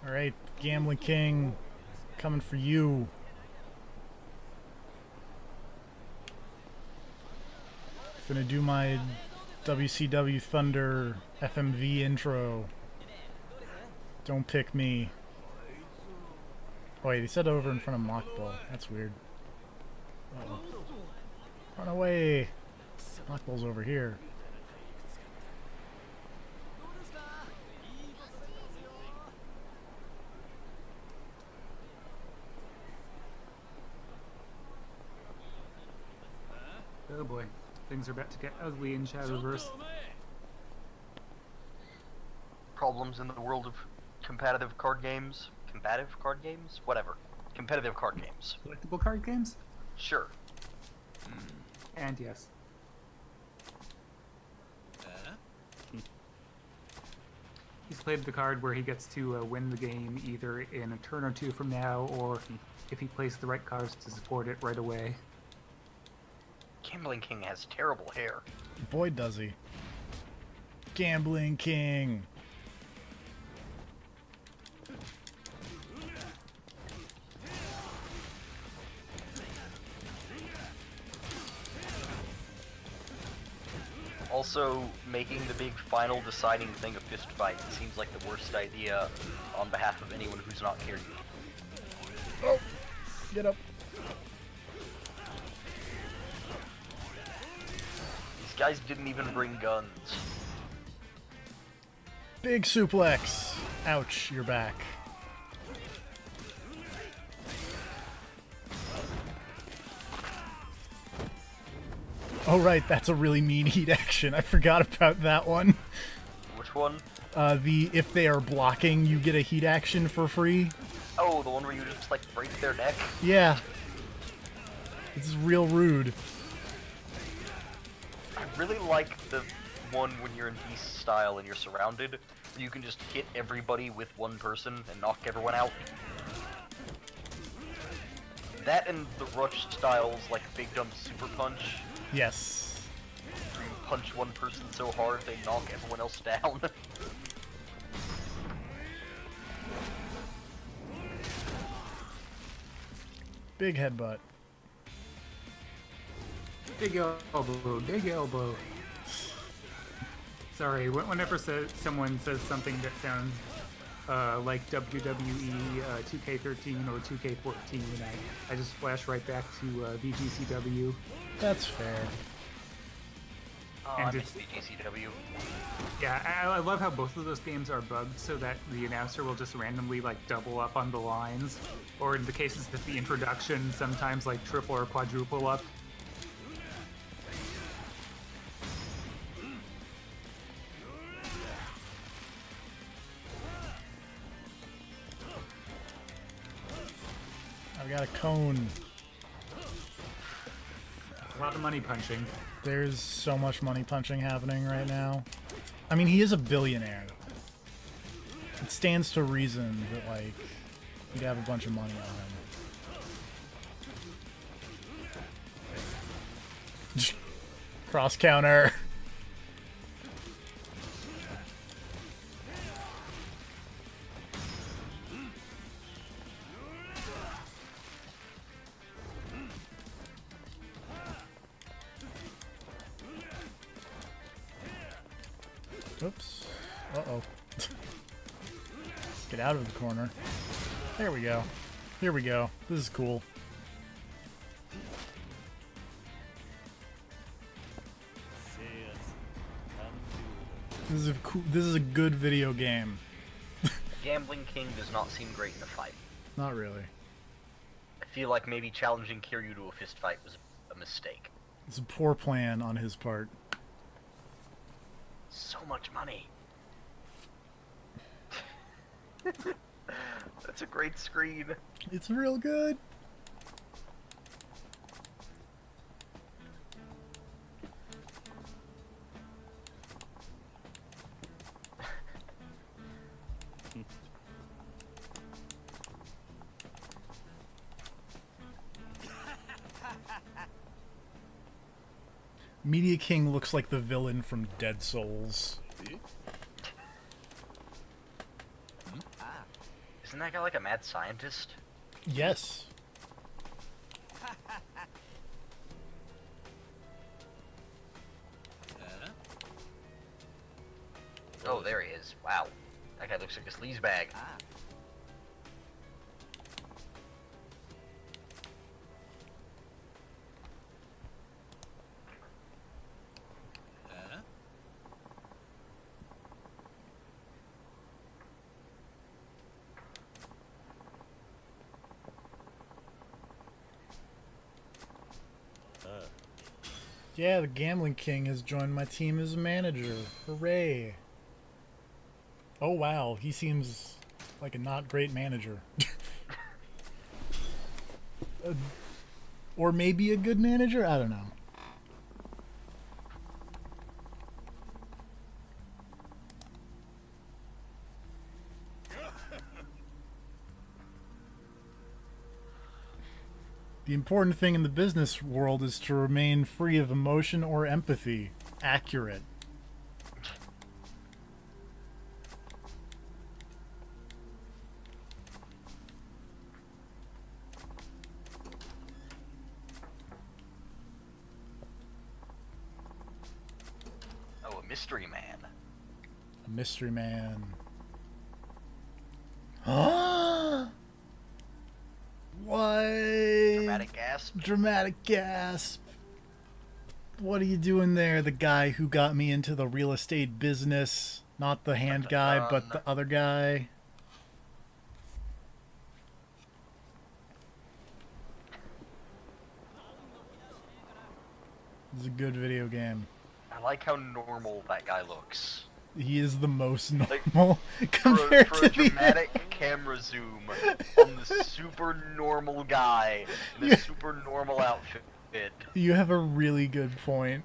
Alright, Gambling King, coming for you. Gonna do my WCW Thunder FMV intro. Don't pick me. Oh, wait, he said over in front of Mockball. That's weird. Uh-oh. Run away! Mockball's over here. Oh boy, things are about to get ugly in Shadowverse. Problems in the world of competitive card games? Combative card games? Whatever. Competitive card games. Collectible card games? Sure. And yes. He's played the card where he gets to win the game either in a turn or two from now, or if he plays the right cards to support it right away. Gambling King has terrible hair. Boy, does he. Gambling King. Also, making the big final deciding thing a fist fight seems like the worst idea on behalf of anyone who's not Kiryu. Oh! Get up. These guys didn't even bring guns. Big suplex. Ouch, you're back. Oh right, that's a really mean heat action. I forgot about that one. Which one? If they are blocking, you get a heat action for free. Oh, the one where you just, like, break their neck? Yeah. This is real rude. I really like the one when you're in Beast style and you're surrounded. You can just hit everybody with one person and knock everyone out. That and the Rush styles, like Big Dumb Super Punch. Yes. Where you punch one person so hard they knock everyone else down. Big headbutt. Big elbow, big elbow. Sorry, whenever someone says something that sounds like WWE 2K13 or 2K14, I just flash right back to VGCW. That's fair. Oh, And I miss it's- BGCW. Yeah, I love how both of those games are bugged so that the announcer will just randomly like double up on the lines, or in the cases of the introduction, sometimes like triple or quadruple up. I've got a cone. A lot of money punching. There's so much money punching happening right now. I mean, he is a billionaire. It stands to reason that, like, he'd have a bunch of money on him. Cross counter. Oops. Uh-oh. Let's get out of the corner. There we go. Here we go. This is cool. This is a good video game. Gambling King does not seem great in a fight. Not really. I feel like maybe challenging Kiryu to a fist fight was a mistake. It's a poor plan on his part. So much money. That's a great screen. It's real good. Media King looks like the villain from Dead Souls. Isn't that guy like a mad scientist? Yes. Oh, there he is. Wow. That guy looks like a sleazebag. Yeah, the Gambling King has joined my team as a manager. Hooray. Oh wow, he seems like a not great manager. Or maybe a good manager? I don't know. The important thing in the business world is to remain free of emotion or empathy. Accurate. Oh, a mystery man. A mystery man. Huh? What? Dramatic gasp. Dramatic gasp. What are you doing there? The guy who got me into the real estate business. Not the hand guy, but the other guy. It's a good video game. I like how normal that guy looks. He is the most normal Like, compared for to a dramatic camera zoom on the super normal guy in a super normal outfit. You have a really good point.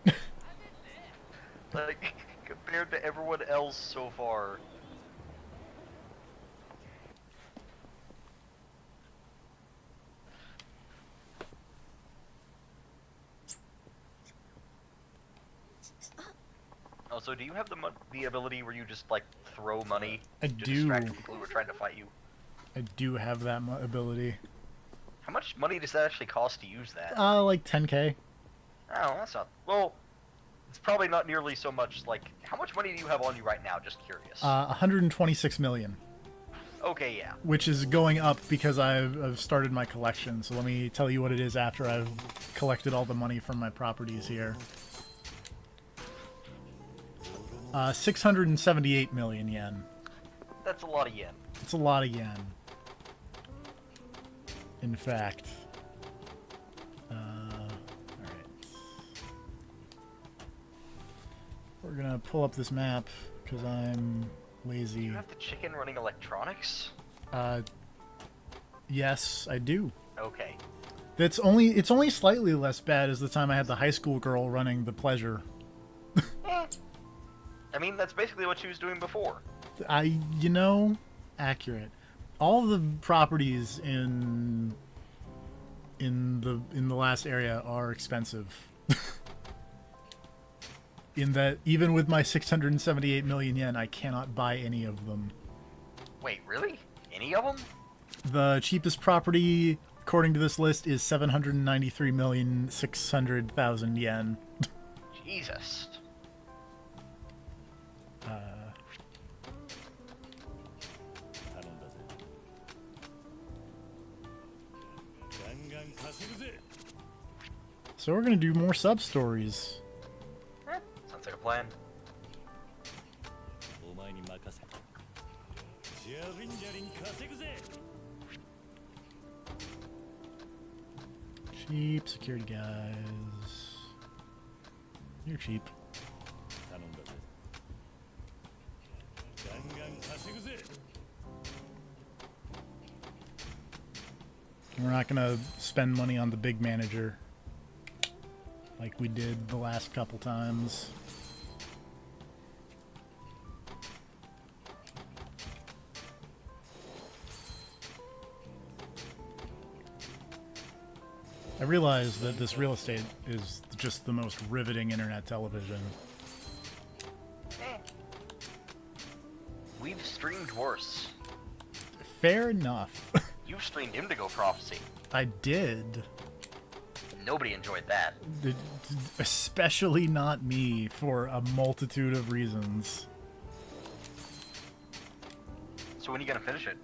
Like, compared to everyone else so far. Also, do you have the ability where you just, like, throw money I to do. distract people who are trying to fight you? I do have that ability. How much money does that actually cost to use that? Like 10k. Oh, that's not... Well, it's probably not nearly so much, like... How much money do you have on you right now? Just curious. 126 million. Okay, yeah. Which is going up because I've started my collection. So let me tell you what it is after I've collected all the money from my properties here. 678 million yen. That's a lot of yen. It's a lot of yen. In fact. Alright. We're gonna pull up this map because I'm lazy. You have the chicken running electronics? Yes, I do. Okay. It's only slightly less bad as the time I had the high school girl running the pleasure. I mean, that's basically what she was doing before. Accurate. All the properties in the last area are expensive. In that, even with my 678 million yen, I cannot buy any of them. Wait, really? Any of them? The cheapest property, according to this list, is 793,600,000 yen. Jesus. So we're gonna do more sub-stories. Sounds like a plan. Cheap security guys. You're cheap. We're not gonna spend money on the big manager like we did the last couple times. I realize that this real estate is just the most riveting internet television. We've streamed worse. Fair enough. You've streamed Indigo Prophecy. I did. Nobody enjoyed that. Especially not me, for a multitude of reasons. So when are you gonna finish it?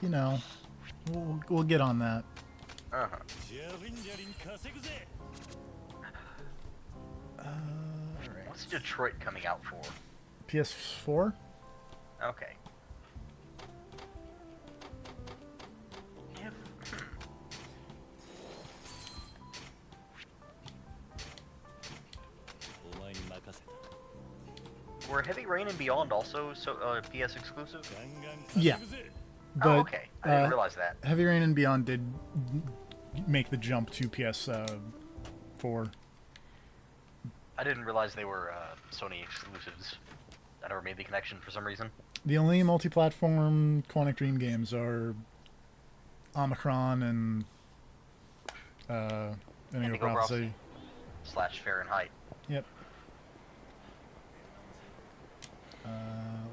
You know, we'll get on that. Uh-huh. Alright. What's Detroit coming out for? PS4? Okay. Were Heavy Rain and Beyond also PS exclusive? Yeah. But, Oh, okay. I didn't realize that. Heavy Rain and Beyond did make the jump to PS4. I didn't realize they were Sony exclusives. I never made the connection for some reason. The only multi-platform Quantic Dream games are Omicron and Indigo Prophecy. / Fahrenheit. Yep.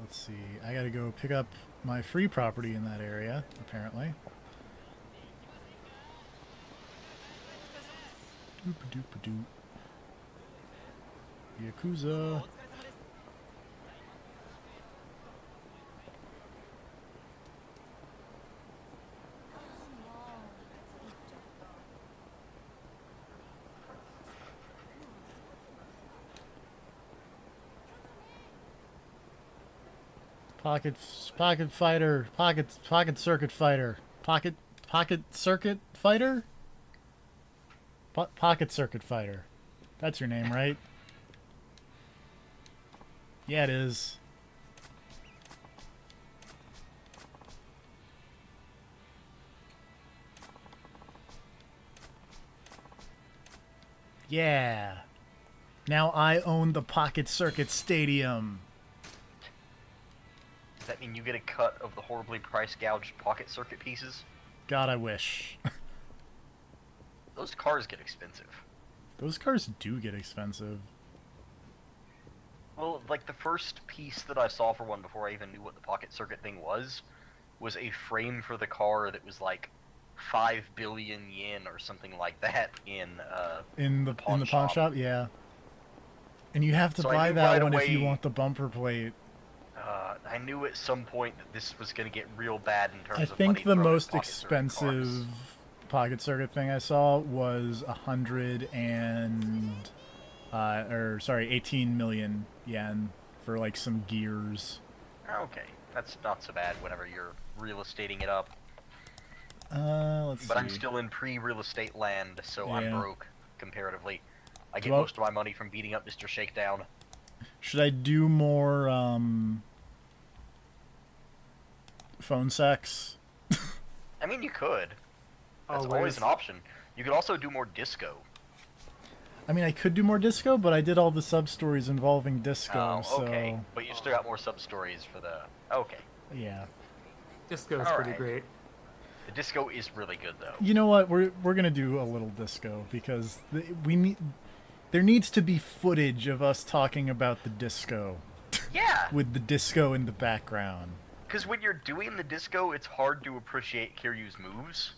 Let's see. I gotta go pick up my free property in that area, apparently. Doop-a-doop-a-doop. Yakuza. Pocket fighter, pocket circuit fighter, pocket circuit fighter, pocket circuit fighter. That's your name, right? Yeah, it is. Yeah. Now I own the Pocket Circuit Stadium. Does that mean you get a cut of the horribly price gouged pocket circuit pieces? God, I wish. Those cars get expensive. Those cars do get expensive. Well, like the first piece that I saw for one before I even knew what the pocket circuit thing was a frame for the car that was like 5 billion yen or something like that in the pawn shop, yeah. And you have to So buy I knew that right one if you away- want the bumper plate. I knew at some point that this was going to get real bad in terms I of money think the thrown at most pocket circuit expensive cars. pocket circuit thing I saw was 18 million yen for like some gears. Okay, that's not so bad whenever you're real estating it up. Let's But see. I'm still in pre-real estate land, so Yeah. I'm broke comparatively. I get Well- most of my money from beating up Mr. Shakedown. Should I do more phone sex? I mean, you could. That's Always. always an option. You could also do more disco. I mean, I could do more disco, but I did all the sub-stories involving disco, Oh, okay. so... But you still got more sub-stories for the... Okay. Yeah. Disco is All pretty right. great. The disco is really good, though. You know what? We're gonna do a little disco, because we need... There needs to be footage of us talking about the disco, Yeah! with the disco in the background. Because when you're doing the disco, it's hard to appreciate Kiryu's moves.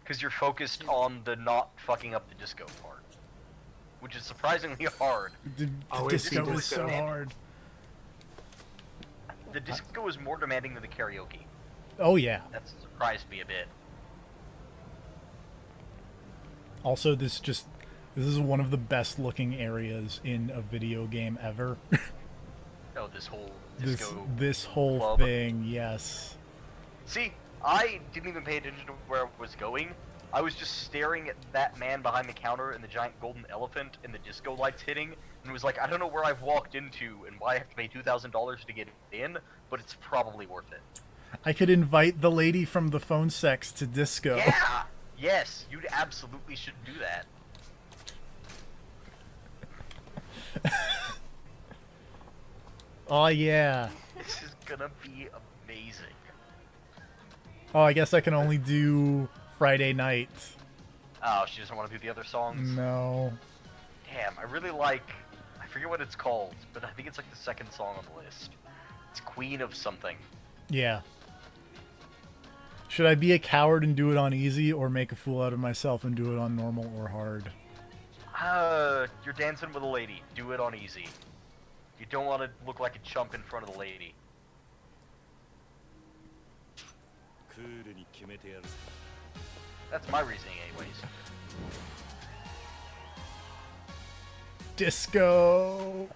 Because you're focused on the not fucking up the disco part. Which is surprisingly hard. The Always disco do was so disco. hard. The disco is more demanding than the karaoke. Oh, yeah. That surprised me a bit. Also, this is one of the best looking areas in a video game ever. Oh, this whole this disco this whole club. thing, yes. See, I didn't even pay attention to where I was going. I was just staring at that man behind the counter and the giant golden elephant and the disco lights hitting, and was like, I don't know where I've walked into and why I have to pay $2,000 to get in, but it's probably worth it. I could invite the lady from the phone sex to disco. Yeah! Yes, you absolutely should do that. Oh, yeah. This is gonna be amazing. Oh, I guess I can only do Friday night. Oh, she doesn't want to do the other songs? No. Damn, I really like... I forget what it's called, but I think it's like the second song on the list. It's Queen of something. Yeah. Should I be a coward and do it on easy, or make a fool out of myself and do it on normal or hard? You're dancing with a lady. Do it on easy. You don't want to look like a chump in front of the lady. That's my reasoning anyways. Disco!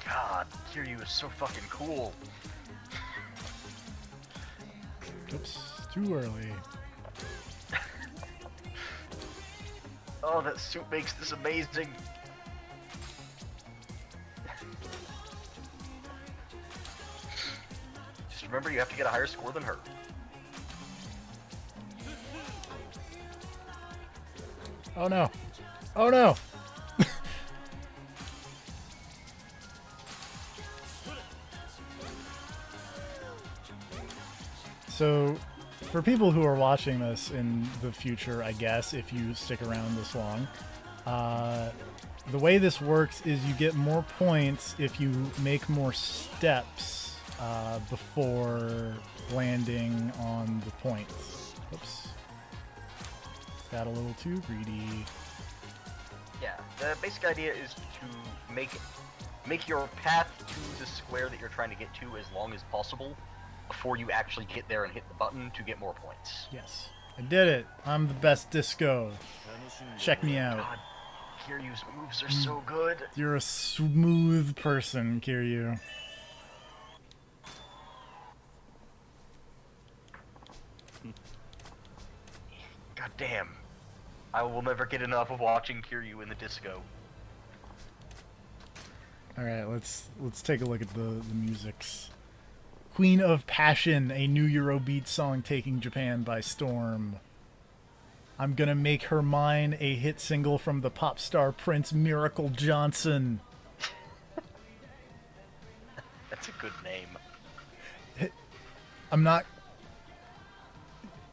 God, Kiryu is so fucking cool. Oops, too early. Oh, that suit makes this amazing. Just remember, you have to get a higher score than her. Oh no. Oh no! So, for people who are watching this in the future, I guess, if you stick around this long, the way this works is you get more points if you make more steps before landing on the points. Oops. Got a little too greedy. Yeah, the basic idea is to make your path to the square that you're trying to get to as long as possible before you actually get there and hit the button to get more points. Yes. I did it. I'm the best disco. Check me out. God, Kiryu's moves are so good. You're a smooth person, Kiryu. God damn. I will never get enough of watching Kiryu in the disco. Alright, let's take a look at the musics. Queen of Passion, a new Eurobeat song taking Japan by storm. I'm Gonna Make Her Mine, a hit single from the pop star Prince Miracle Johnson. That's a good name. I'm not...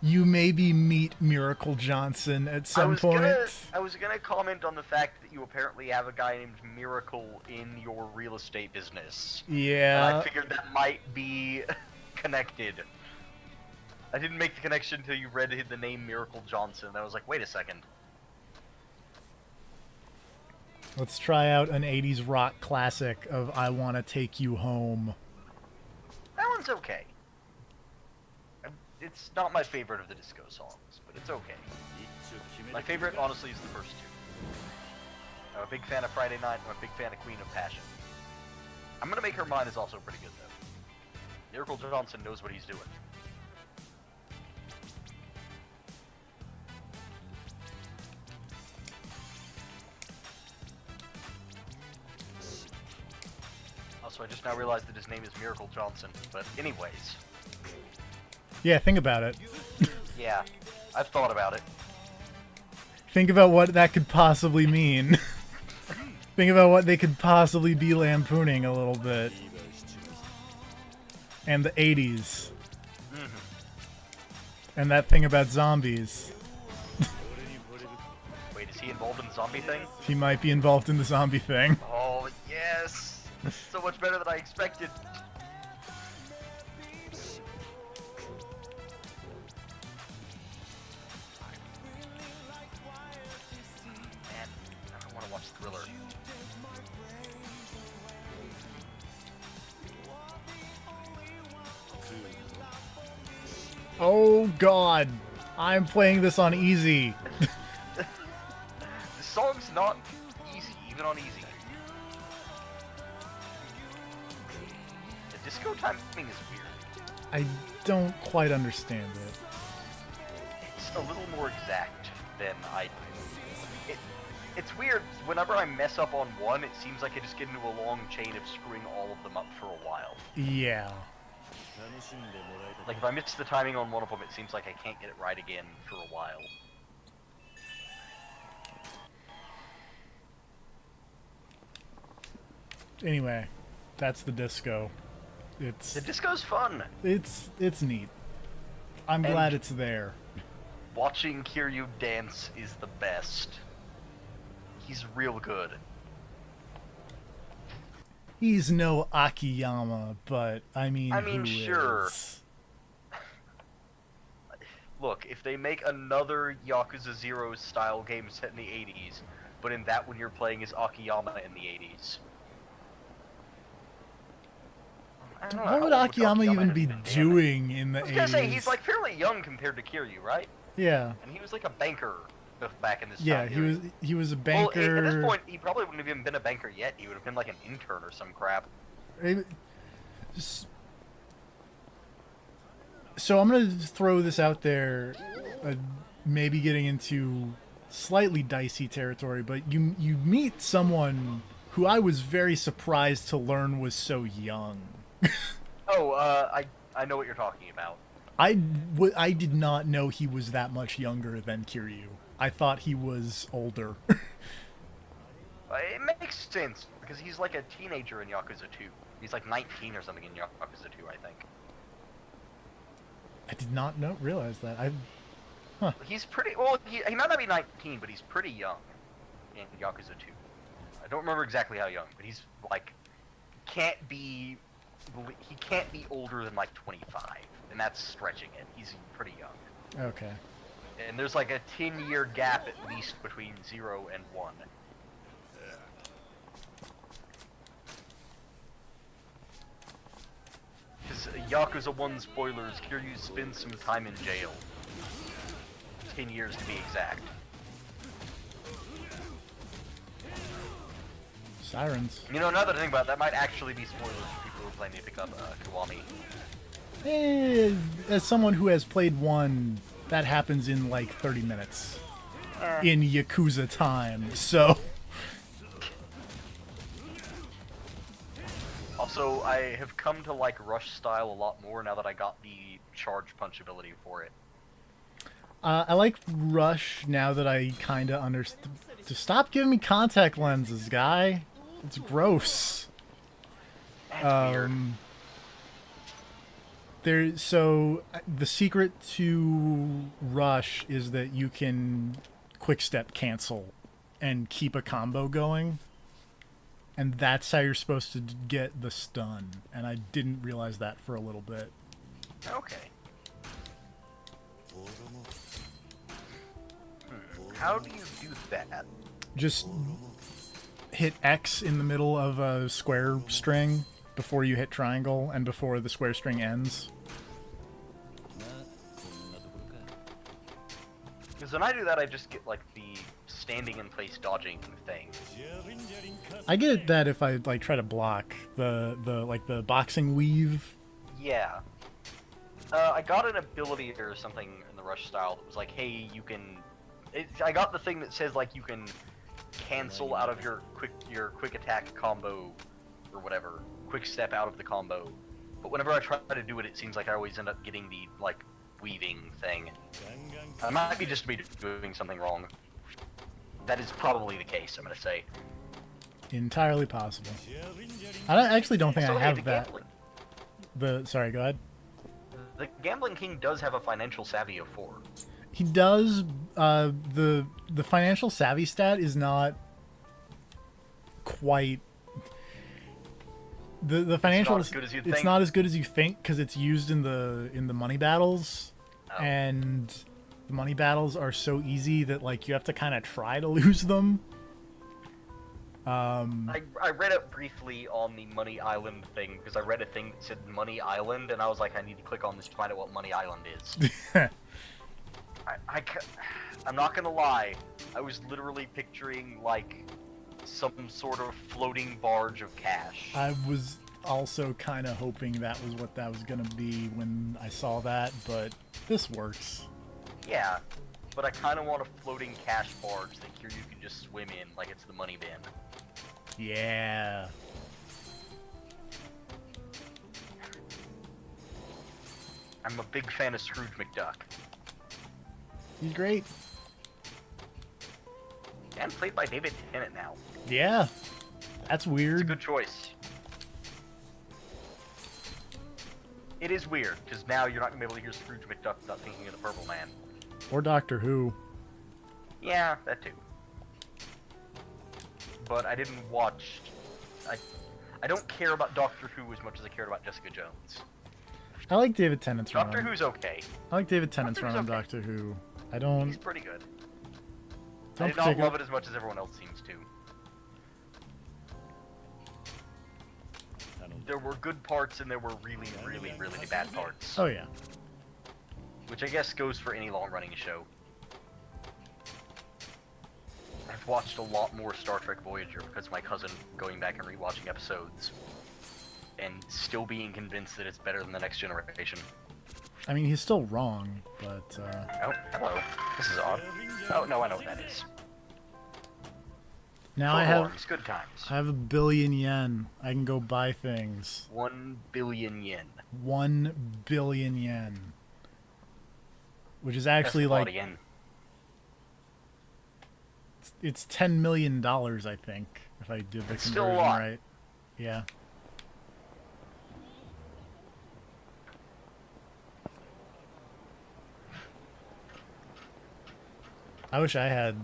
You maybe meet Miracle Johnson at some point. I was gonna comment on the fact that you apparently have a guy named Miracle in your real estate business. Yeah. And I figured that might be connected. I didn't make the connection until you read the name Miracle Johnson. I was like, wait a second. Let's try out an 80s rock classic of I Wanna Take You Home. That one's okay. It's not my favorite of the disco songs, but it's okay. My favorite, honestly, is the first two. I'm a big fan of Friday Night, I'm a big fan of Queen of Passion. I'm Gonna Make Her Mine is also pretty good, though. Miracle Johnson knows what he's doing. Also, I just now realized that his name is Miracle Johnson, but anyways. Yeah, think about it. Yeah, I've thought about it. Think about what that could possibly mean. Think about what they could possibly be lampooning a little bit. And the 80s. Mm-hmm. And that thing about zombies. Wait, is he involved in the zombie thing? He might be involved in the zombie thing. Oh, yes! This is so much better than I expected. Man, I don't want to watch Thriller. Oh god. I'm playing this on easy. The song's not easy, even on easy. The disco timing is weird. I don't quite understand it. It's a little more exact than I do. It's weird. Whenever I mess up on one, it seems like I just get into a long chain of screwing all of them up for a while. Yeah. Like, if I miss the timing on one of them, it seems like I can't get it right again for a while. Anyway, that's the disco. The disco's fun. It's neat. I'm And- glad it's there. Watching Kiryu dance is the best. He's real good. He's no Akiyama, but I mean, who sure. is? Look, if they make another Yakuza 0 style game set in the 80s, but in that one you're playing as Akiyama in the 80s. I don't know, What would how old Akiyama even have be been? Damn it. doing in the 80s? I was gonna say, he's like fairly young compared to Kiryu, right? Yeah. And he was like a banker back in this Yeah, time he period. was he was a banker. Well, at this point, he probably wouldn't have even been a banker yet. He would have been like an intern or some crap. So I'm gonna throw this out there, maybe getting into slightly dicey territory, but you meet someone who I was very surprised to learn was so young. Oh, I know what you're talking about. I did not know he was that much younger than Kiryu. I thought he was older. It makes sense, because he's like a teenager in Yakuza 2. He's like 19 or something in Yakuza 2, I think. I did not realize that. He's pretty, well, he might not be 19, but he's pretty young in Yakuza 2. I don't remember exactly how young, but he's like, he can't be older than like 25, and that's stretching it. He's pretty young. Okay. And there's like a 10-year gap at least between 0 and 1. Because Yakuza 1 spoilers, Kiryu spends some time in jail. 10 years to be exact. Sirens. You know, now that I think about it, that might actually be spoilers for people who are planning to pick up Kiwami. As someone who has played one, that happens in like 30 minutes. In Yakuza time, so... Also, I have come to like Rush style a lot more now that I got the charge punch ability for it. I like Rush now that I kind of understand. Stop giving me contact lenses, guy. It's gross. That's weird. So the secret to Rush is that you can quick step cancel and keep a combo going. And that's how you're supposed to get the stun. And I didn't realize that for a little bit. Okay. How do you do that? Just hit X in the middle of a square string before you hit triangle and before the square string ends. Because when I do that, I just get like the standing in place dodging thing. I get that if I like try to block the boxing weave. Yeah. I got an ability or something in the Rush style that was like, hey, you can... I got the thing that says like you can cancel out of your quick attack combo or whatever, quick step out of the combo. But whenever I try to do it, it seems like I always end up getting the like weaving thing. I might be just doing something wrong. That is probably the case, I'm gonna say. Entirely possible. I actually don't think So, I hey, have that. Sorry, go ahead. The Gambling King does have a financial savvy of 4. He does. The financial savvy stat is not quite. The financial it's not as good as you'd it's think. not as good as you think because it's used in the money battles, Oh. and the money battles are so easy that like you have to kind of try to lose them. I read it briefly on the Money Island thing because I read a thing that said Money Island and I was like, I need to click on this to find out what Money Island is. I'm not gonna lie, I was literally picturing like some sort of floating barge of cash. I was also kind of hoping that was what that was gonna be when I saw that, but this works. Yeah, but I kind of want a floating cash barge that here you can just swim in like it's the money bin. Yeah. I'm a big fan of Scrooge McDuck. He's great. And played by David Tennant now. Yeah. That's It's a weird. good choice. It is weird, because now you're not going to be able to hear Scrooge McDuck without thinking of the Purple Man. Or Doctor Who. Yeah, that too. But I didn't watch... I don't care about Doctor Who as much as I cared about Jessica Jones. I like David Tennant's run. Doctor Who's okay. I like David Tennant's run on okay. Doctor Who. I don't. He's pretty good. Don't I did not love it as much as everyone else seems to. There were good parts and there were really, really, really bad parts. Oh yeah. Which I guess goes for any long-running show. I've watched a lot more Star Trek Voyager because of my cousin going back and rewatching episodes. And still being convinced that it's better than The Next Generation. I mean, he's still wrong, but, Oh, hello. This is odd. Oh, no, I know what that is. now Four I have horns, good times. I have 1 billion yen. I can go buy things. 1 billion yen. 1 billion yen. Which is That's actually a lot like of yen. it's $10 million, I think, if I did the It's still a conversion lot. right. Yeah. I wish I had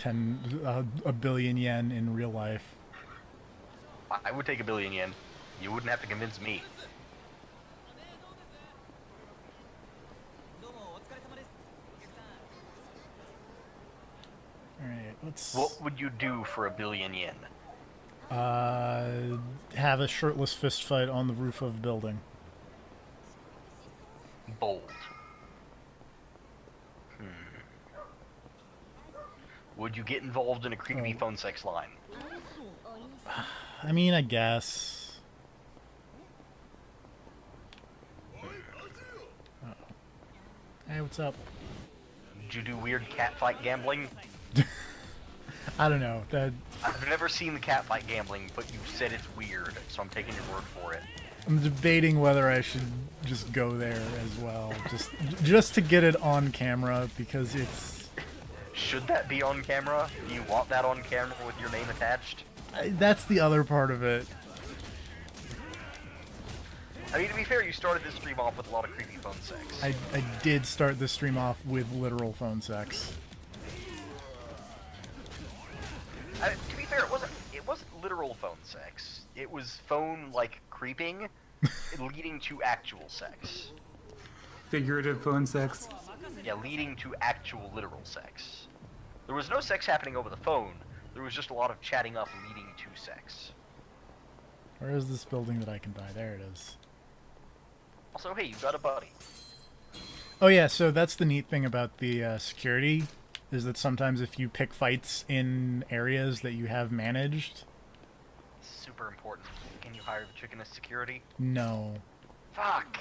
1 billion yen in real life. I would take 1 billion yen. You wouldn't have to convince me. Alright, let's What would you do for 1 billion yen? have a shirtless fist fight on the roof of a building. Bold. Would you get involved in a creepy phone sex line? I mean, I guess. Uh-oh. Hey, what's up? Would you do weird catfight gambling? I don't know. That I've never seen the catfight gambling, but you said it's weird, so I'm taking your word for it. I'm debating whether I should just go there as well, just to get it on camera, because it's. Should that be on camera? Do you want that on camera with your name attached? That's the other part of it. I mean, to be fair, you started this stream off with a lot of creepy phone sex. I did start the stream off with literal phone sex. To be fair, it wasn't literal phone sex. It was phone, like, creeping, leading to actual sex. Figurative phone sex. Yeah, leading to actual literal sex. There was no sex happening over the phone. There was just a lot of chatting up leading to sex. Where is this building that I can buy? There it is. Also, hey, you got a buddy. Oh yeah, so that's the neat thing about the security, is that sometimes if you pick fights in areas that you have managed... Super important. Can you hire the chicken as security? No. Fuck!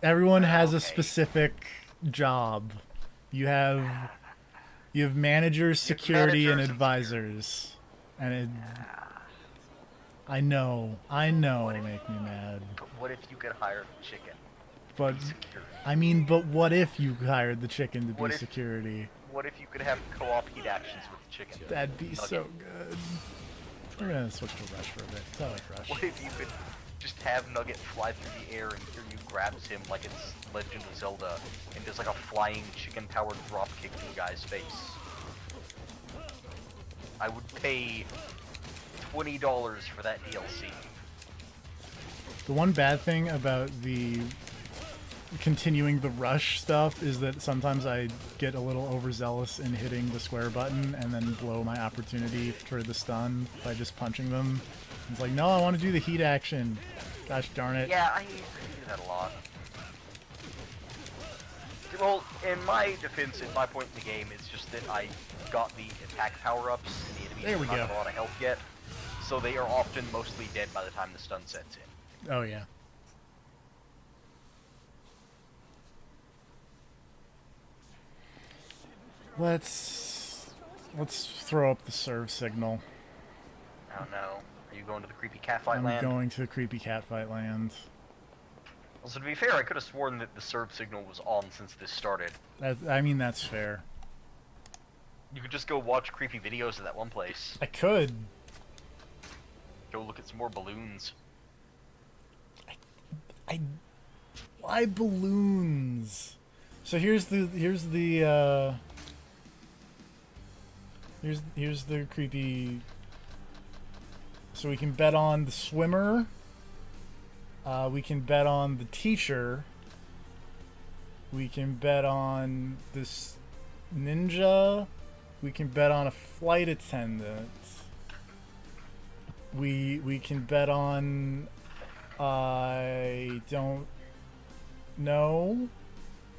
Everyone has a Okay. specific job. You have managers, security, and managers and advisors. And it... I know, it'll make me mad. But what if you could hire the chicken? But, Security. I mean, but what if you hired the chicken to be What if- security? What if you could have co-op heat actions with the chicken? That'd be Nugget. so good. We're gonna switch to Rush for a bit. 'Cause I like Rush. What if you could just have Nugget fly through the air and here you grabs him like it's Legend of Zelda and does like a flying chicken-powered drop kick to the guy's face? I would pay $20 for that DLC. The one bad thing about the continuing the Rush stuff is that sometimes I get a little overzealous in hitting the square button and then blow my opportunity for the stun by just punching them. It's like, no, I want to do the heat action. Gosh darn it. Yeah, I do that a lot. Well, in my defense, at my point in the game, it's just that I got the attack power-ups and the enemies There we don't have go. a lot of health yet, so they are often mostly dead by the time the stun sets in. Oh, yeah. Let's throw up the serve signal. I don't know. Are you going to the creepy catfight I'm land? going to the creepy catfight land. Also, to be fair, I could have sworn that the serve signal was on since this started. I mean, that's fair. You could just go watch creepy videos at that one place. I could. Go look at some more balloons. Why balloons? So here's the So we can bet on the swimmer. We can bet on the teacher. We can bet on this ninja. We can bet on a flight attendant. We can bet on... I don't know.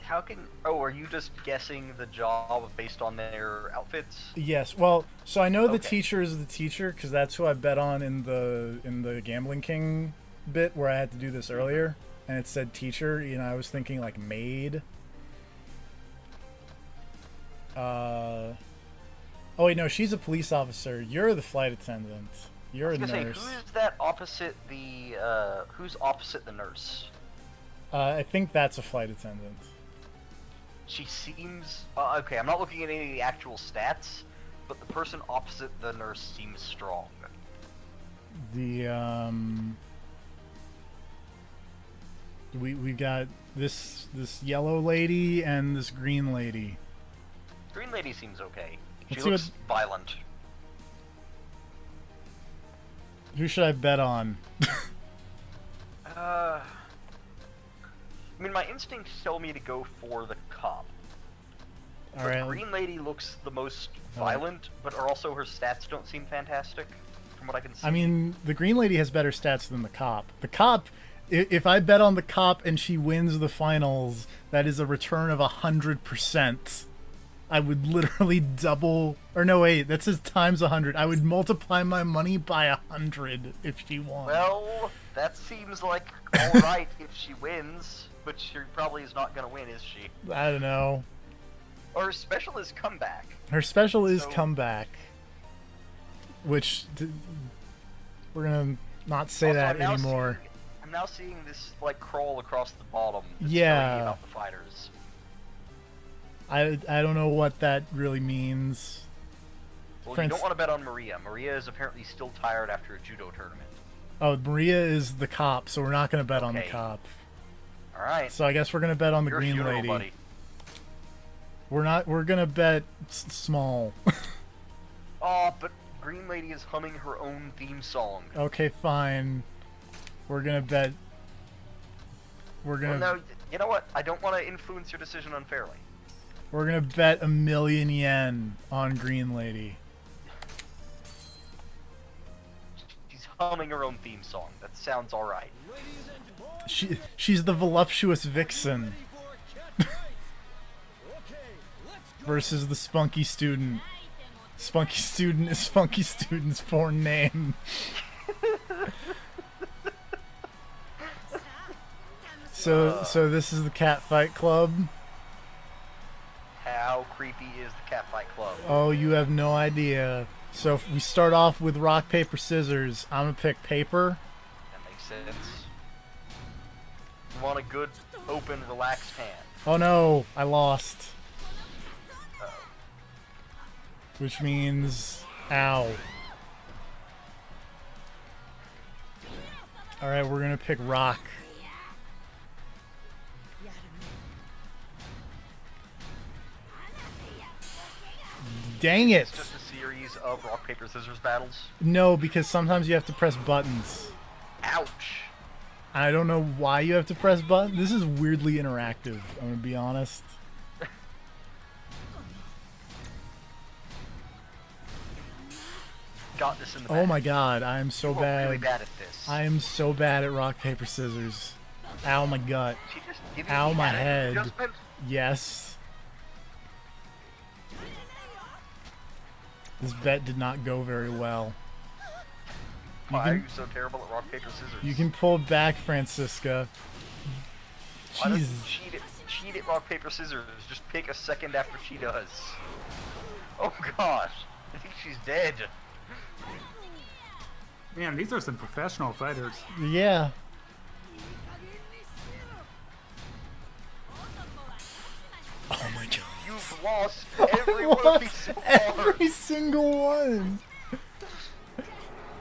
How can... Oh, are you just guessing the job based on their outfits? Yes. Well, so I know the Okay. teacher is the teacher because that's who I bet on in the Gambling King bit where I had to do this earlier, and it said teacher. You know, I was thinking like maid. Oh wait, no, she's a police officer. You're the flight attendant. You're a I was gonna nurse. say, who's that opposite the, who's opposite the nurse? I think that's a flight attendant. She seems... okay, I'm not looking at any of the actual stats, but the person opposite the nurse seems strong. The we got this yellow lady and this green lady. Green lady seems okay. She Let's see looks violent. Who should I bet on? I mean, my instincts tell me to go for the cop. All The right. green lady looks the most violent, but also her stats don't seem fantastic, from what I can see. I mean, the green lady has better stats than the cop. The cop, if I bet on the cop and she wins the finals, that is a return of 100%. I would literally double, or no wait, that says times 100. I would multiply my money by 100 if she won. Well, that seems like alright if she wins, but she probably is not going to win, is she? I don't know. Or her special is comeback. Her special is So- comeback, which we're gonna not say Also, that I'm now anymore. I'm now seeing this, like, crawl across the bottom. That's Yeah. telling me about the fighters. I don't know what that really means. Well, Friends- you don't want to bet on Maria. Maria is apparently still tired after a judo tournament. Oh, Maria is the cop, so we're not gonna bet on the Okay. cop. Alright. So I guess we're gonna bet on the Your green funeral, lady. buddy. We're gonna bet small. Oh, but Green Lady is humming her own theme song. Okay, fine. We're gonna bet. We're Well, gonna no, you know what? I don't want to influence your decision unfairly. we're gonna bet 1,000,000 yen on Green Lady. She's humming her own theme song. That sounds alright. She's the voluptuous vixen versus the spunky student. Spunky student is Spunky student's foreign name. So this is the cat fight club. How creepy is the Catfight Club? Oh, you have no idea. So if we start off with rock paper scissors, I'm gonna pick paper. That makes sense. You want a good, open, relaxed hand. Oh no, I lost. Uh-oh. Which means, ow. Alright, we're gonna pick rock. Dang it! It's just a series of rock, paper, scissors battles. No, because sometimes you have to press buttons. Ouch! I don't know why you have to press buttons. This is weirdly interactive, I'm gonna be honest. Got this in the Oh bag. my god, I am so You are bad. really bad at this. I am so bad at rock, paper, scissors. Ow, my gut. She just give Ow, me my an head. adjustment. Yes. This bet did not go very well. Why are you so terrible at rock, paper, scissors? You can pull back, Francisca. Why doesn't Jeez. cheat at rock, paper, scissors? Just pick a second after she does. Oh gosh. I think she's dead. Man, these are some professional fighters. Yeah. Oh my god. You've lost every one of these so far. Every single one.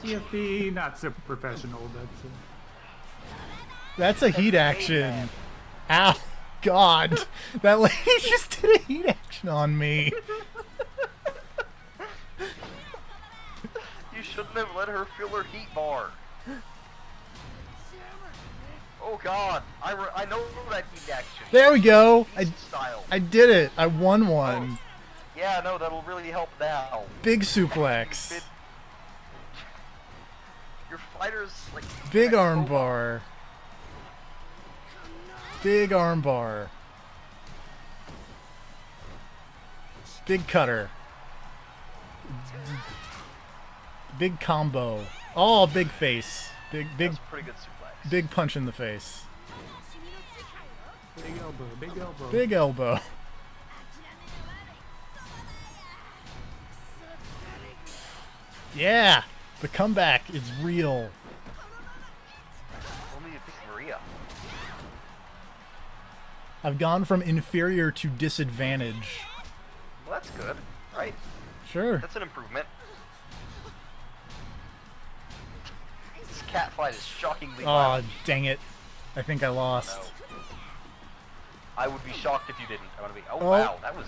TFB, not so professional, but That's a heat action. Ow. God. That lady just did a heat action on me. You shouldn't have let her feel her heat bar. Oh god, I know that heat action. There we go. Style. I did it. I won one. Oh, yeah, no, that'll really help now. Big suplex. Your fighter's like Big arm bar. Big arm bar. Big cutter. Big combo. Oh, big face. Big That's pretty good suplex. big punch in the face. Big elbow, big elbow. Big elbow. Yeah, the comeback is real. Only to pick Maria. I've gone from inferior to disadvantage. Well, that's good, right? Sure. That's an improvement. This cat fight is shockingly Oh, violent. dang it. I think I lost. No. I would be shocked if you didn't. I want to be. Oh, Oh. wow, that was.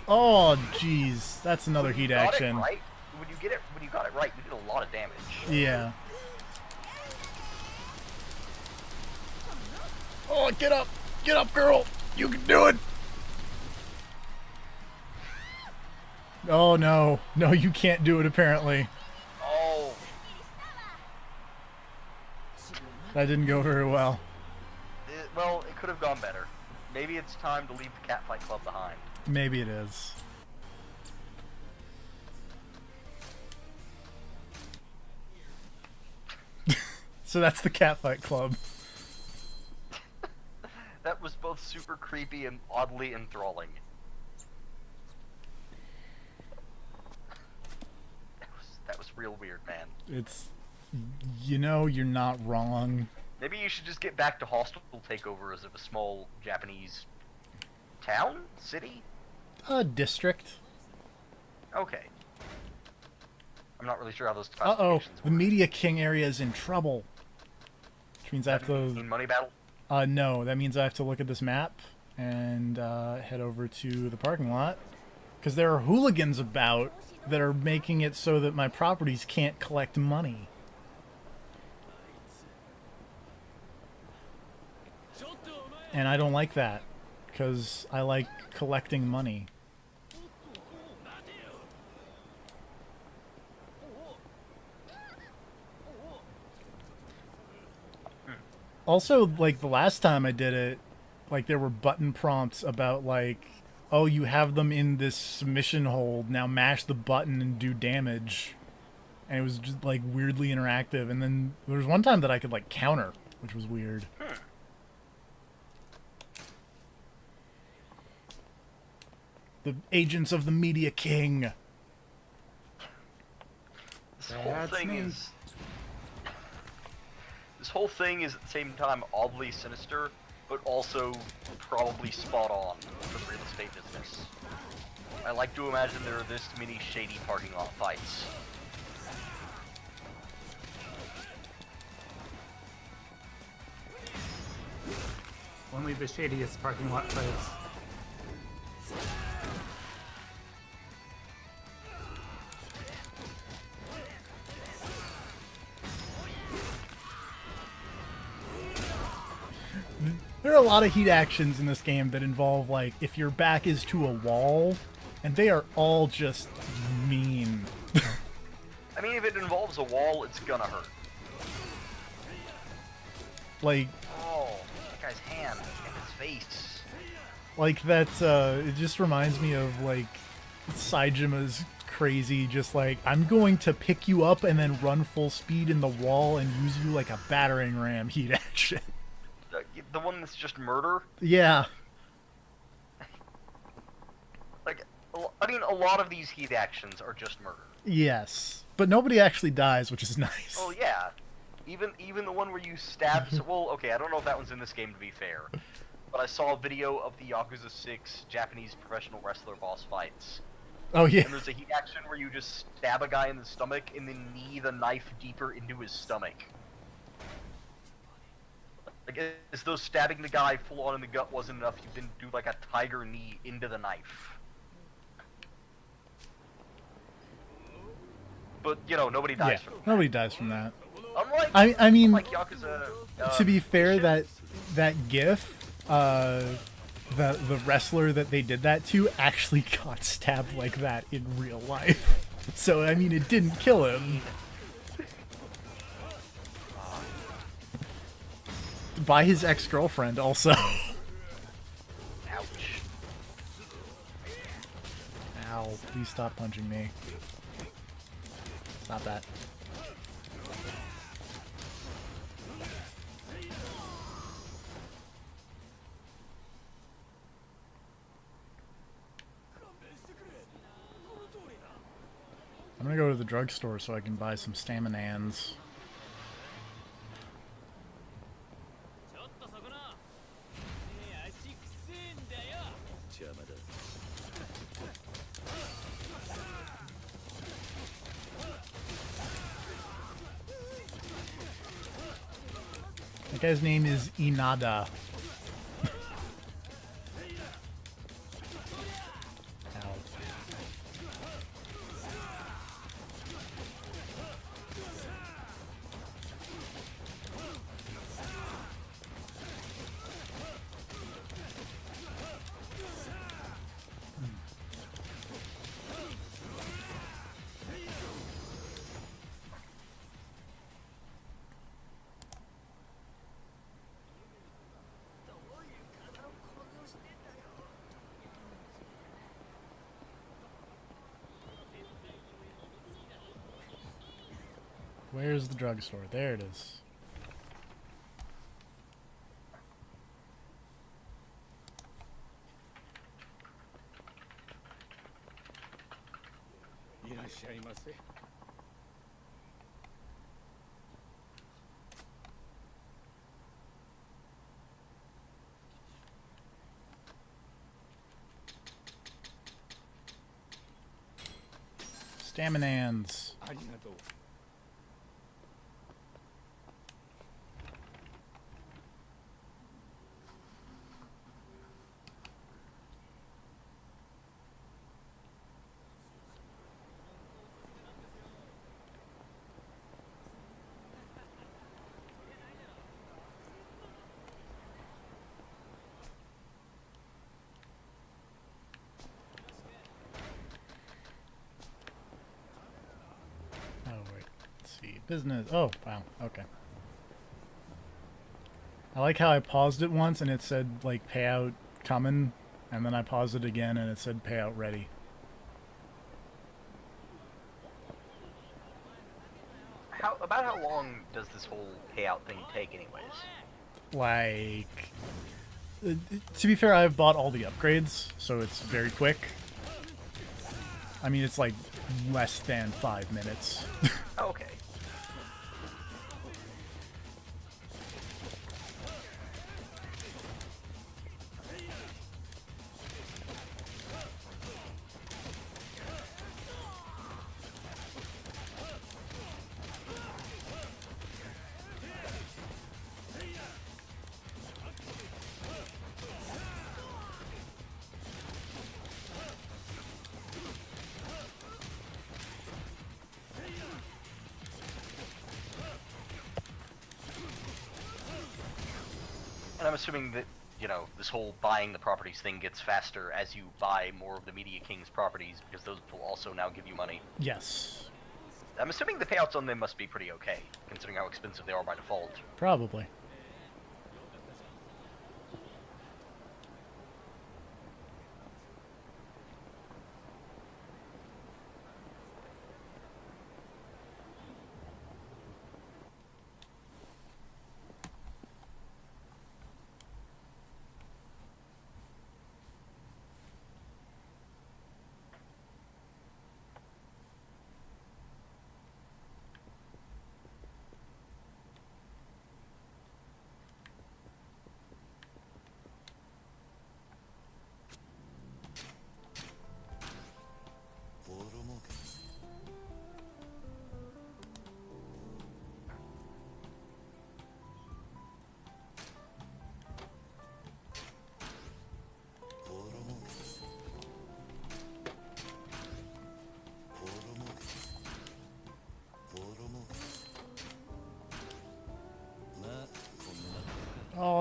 Oh, jeez. That's another heat You got action. It right. When you got it right, you did a lot of damage. Yeah. Oh, get up! Get up, girl! You can do it! Oh, no. No, you can't do it, apparently. Oh, That didn't go very well. well, it could have gone better. Maybe it's time to leave the Catfight Club behind. Maybe it is. So that's the Catfight Club. That was both super creepy and oddly enthralling. That was real weird, man. It's... You know, you're not wrong. Maybe you should just get back to hostile takeovers of a small Japanese town? City? District. Okay. I'm not really sure how those Uh-oh. classifications The work. Media King area is in trouble. Which means I have to... In Money Battle? No, that means I have to look at this map and head over to the parking lot. Because there are hooligans about that are making it so that my properties can't collect money. And I don't like that. Because I like collecting money. Also, like, the last time I did it, like, there were button prompts about, like, oh, you have them in this submission hold, now mash the button and do damage. And it was just, like, weirdly interactive. And then there was one time that I could, like, counter, which was weird. The agents of the Media King. This whole That's thing me. is... This whole thing is at the same time oddly sinister, but also probably spot on for the real estate business. I like to imagine there are this many shady parking lot fights. Only the shadiest parking lot fights. There are a lot of heat actions in this game that involve, like, if your back is to a wall, and they are all just mean. I mean, if it involves a wall, it's gonna hurt. Like, Oh, that guy's hand and his face. like that, it just reminds me of, like, Saijima's crazy, just like, I'm going to pick you up and then run full speed in the wall and use you like a battering ram heat action. The one that's just murder? Yeah. Like, I mean, a lot of these heat actions are just murder. Yes. But nobody actually dies, which is nice. Oh yeah, even the one where you stab. Well, okay, I don't know if that one's in this game to be fair, but I saw a video of the Yakuza 6 Japanese professional wrestler boss fights, Oh, yeah. and there's a heat action where you just stab a guy in the stomach and then knee the knife deeper into his stomach. Like, as though stabbing the guy full on in the gut wasn't enough, you then do like a tiger knee into the knife. But but you know, nobody dies Yeah, from that. nobody dies from that. Unlike, I mean, unlike Yakuza, to be fair, Mission- that GIF, the wrestler that they did that to actually got stabbed like that in real life. So I mean, it didn't kill him. By his ex-girlfriend, also. Ouch. Ow! Please stop punching me. Stop that. I'm gonna go to the drugstore so I can buy some staminans. That guy's name is Inada. Ow. Where's the drugstore? There it is. Staminans. Oh, wait. Let's see. Business. Oh, wow. Okay. I like how I paused it once and it said, like, payout coming, and then I paused it again and it said payout ready. About how long does this whole payout thing take, anyways? Like, to be fair, I've bought all the upgrades, so it's very quick. I mean, it's like less than 5 minutes. Oh, okay. And I'm assuming that, you know, this whole buying the properties thing gets faster as you buy more of the Media King's properties, because those will also now give you money. Yes. I'm assuming the payouts on them must be pretty okay, considering how expensive they are by default. Probably.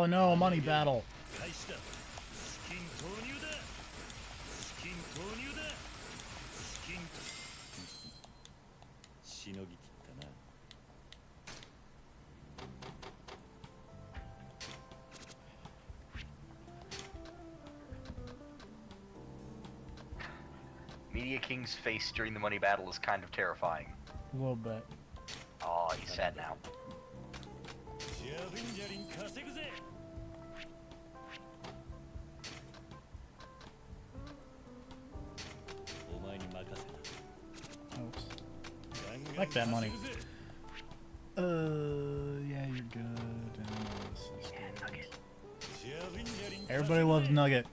Oh no, a money battle. Media King's face during the money battle is kind of terrifying. A little bit. Oh, he's sad now. Oops. Like that money. Yeah, you're good. And this is good. Nugget. Everybody loves Nugget.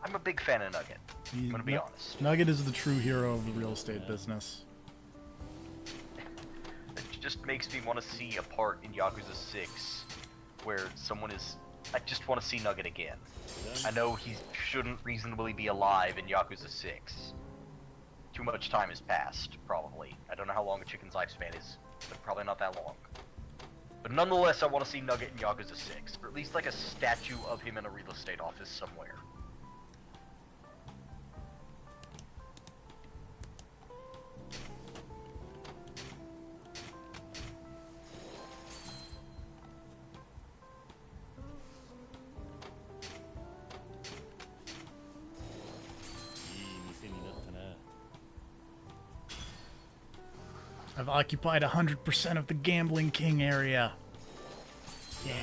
I'm a big fan of Nugget. I'm gonna be honest. Nugget is the true hero of the real estate business. It just makes me want to see a part in Yakuza 6 where someone is... I just want to see Nugget again. I know he shouldn't reasonably be alive in Yakuza 6. Too much time has passed, probably. I don't know how long a chicken's lifespan is, but probably not that long. But nonetheless, I want to see Nugget in Yakuza 6, or at least like a statue of him in a real estate office somewhere. I've occupied 100% of the Gambling King area. Yeah.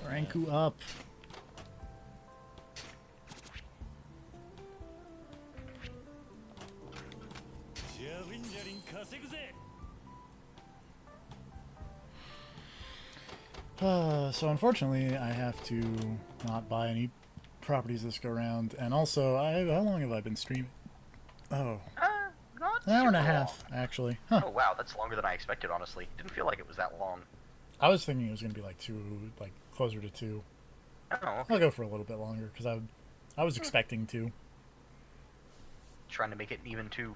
Ranku up. So unfortunately, I have to not buy any properties this go round, and also, how long have I been streaming? Oh, Not an hour and a super half, long. actually. Huh. Oh wow, that's longer than I expected, honestly. Didn't feel like it was that long. I was thinking it was going to be like closer to 2. Oh, okay. I'll go for a little bit longer, because I was expecting to. Trying to make it even too.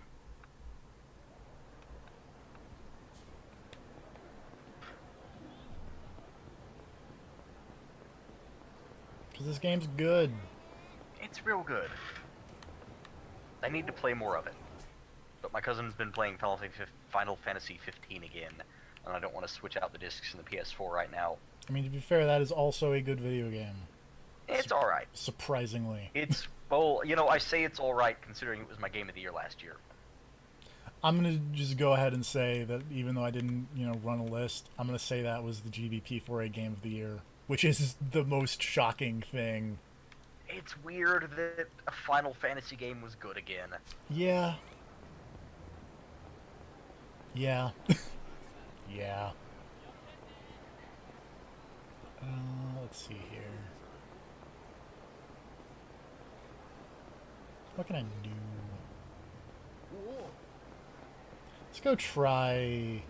Because this game's good. It's real good. I need to play more of it. But my cousin's been playing Final Fantasy 15 again, and I don't want to switch out the discs in the PS4 right now. I mean, to be fair, that is also a good video game. It's alright. Surprisingly. It's, well, you know, I say it's alright considering it was my game of the year last year. I'm going to just go ahead and say that even though I didn't, run a list, I'm going to say that was the GDP for a game of the year, which is the most shocking thing. It's weird that a Final Fantasy game was good again. Yeah. Yeah. Yeah. Let's see here. What can I do? Let's go try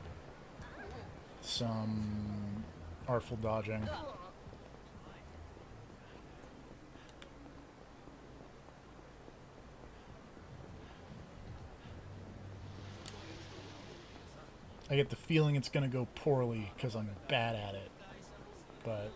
some artful dodging. I get the feeling it's going to go poorly because I'm bad at it. But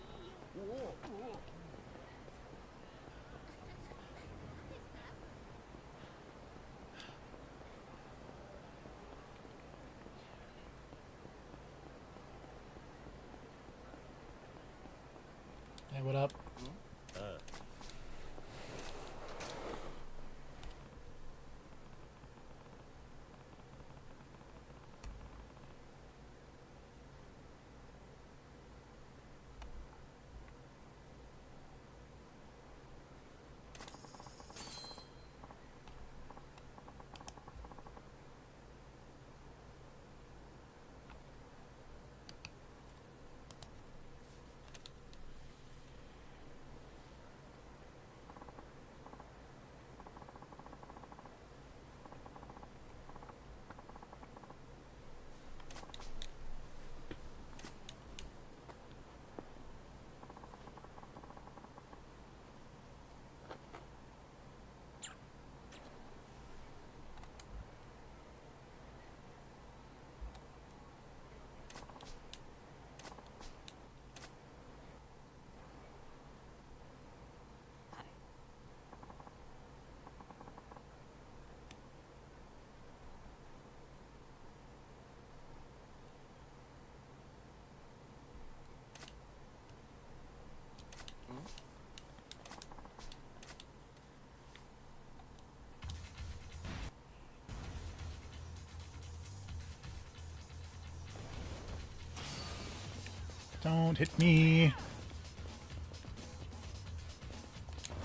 Don't hit me.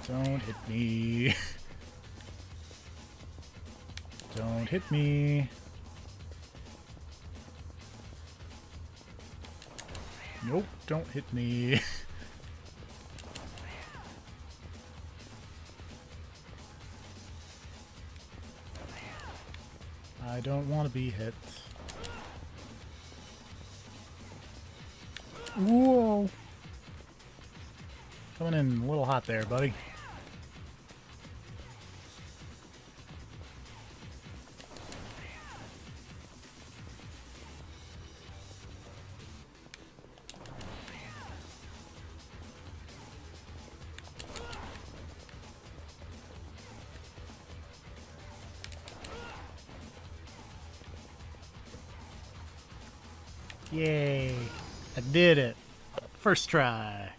Don't hit me. Don't hit me. Nope, don't hit me. I don't want to be hit. Whoa! Coming in a little hot there, buddy. Yay! I did it! First try!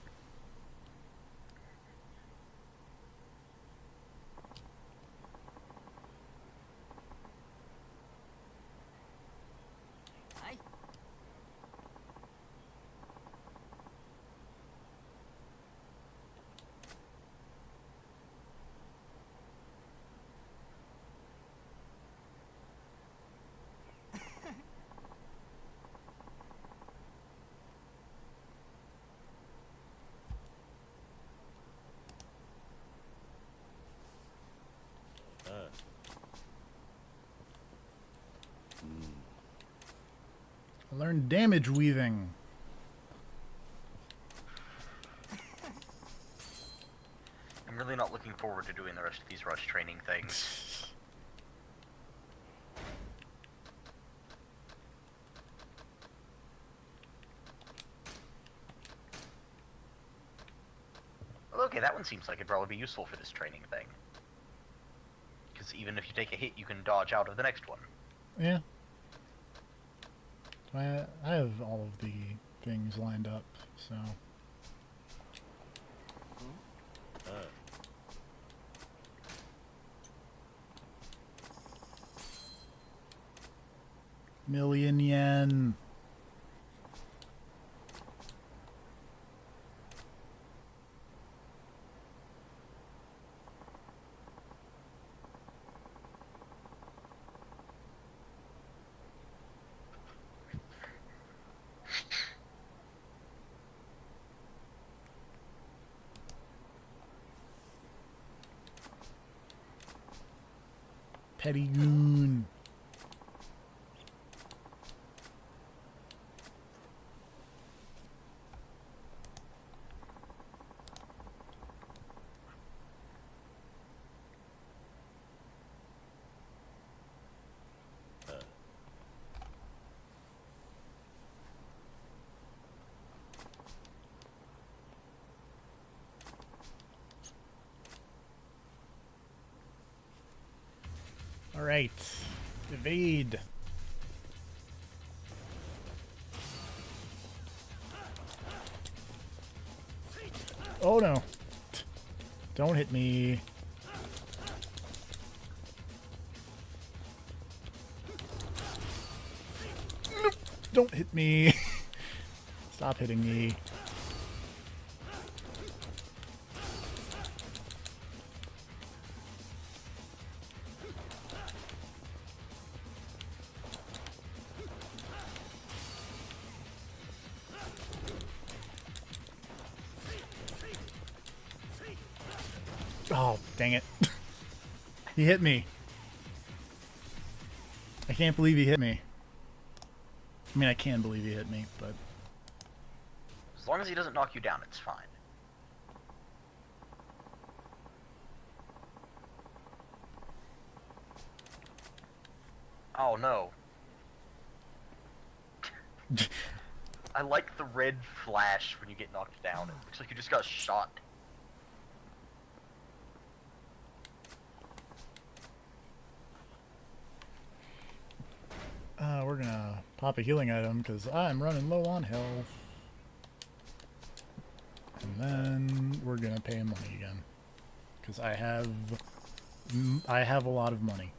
I learned damage weaving. I'm really not looking forward to doing the rest of these rush training things. Well, okay, that one seems like it'd probably be useful for this training thing. Because even if you take a hit, you can dodge out of the next one. Yeah. I have all of the things lined up, so... Million yen. Petty goon. All right, evade. Oh no! Don't hit me. Nope. Don't hit me. Stop hitting me. Oh, dang it. He hit me. I can't believe he hit me. I mean, I can believe he hit me, but... As long as he doesn't knock you down, it's fine. Oh no. I like the red flash when you get knocked down. It looks like you just got shot. We're gonna pop a healing item because I'm running low on health. And then we're gonna pay him money again because I have a lot of money.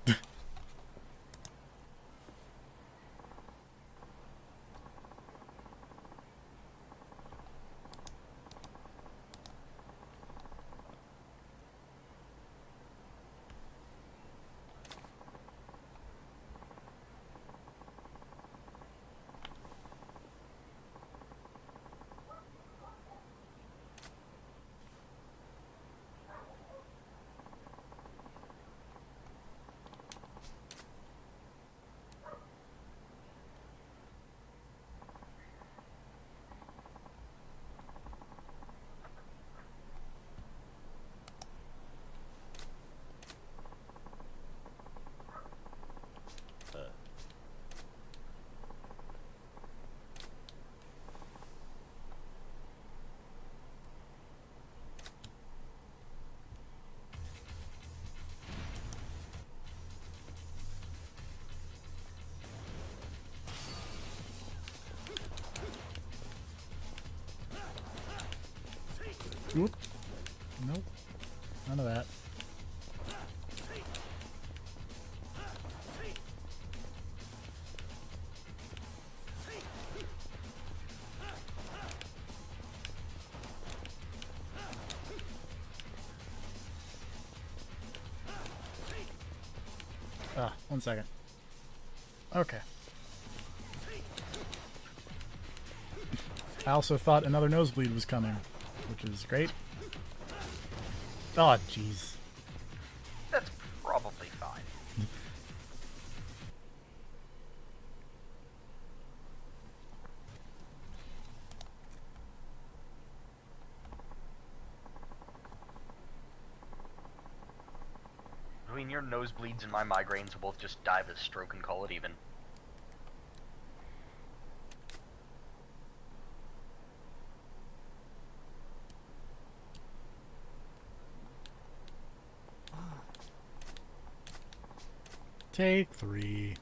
Whoop. Nope. None of that. Ah, 1 second. Okay. I also thought another nosebleed was coming, which is great. Oh, jeez. That's probably fine. I mean, your nosebleeds and my migraines will both just die of a stroke and call it even. Take 3.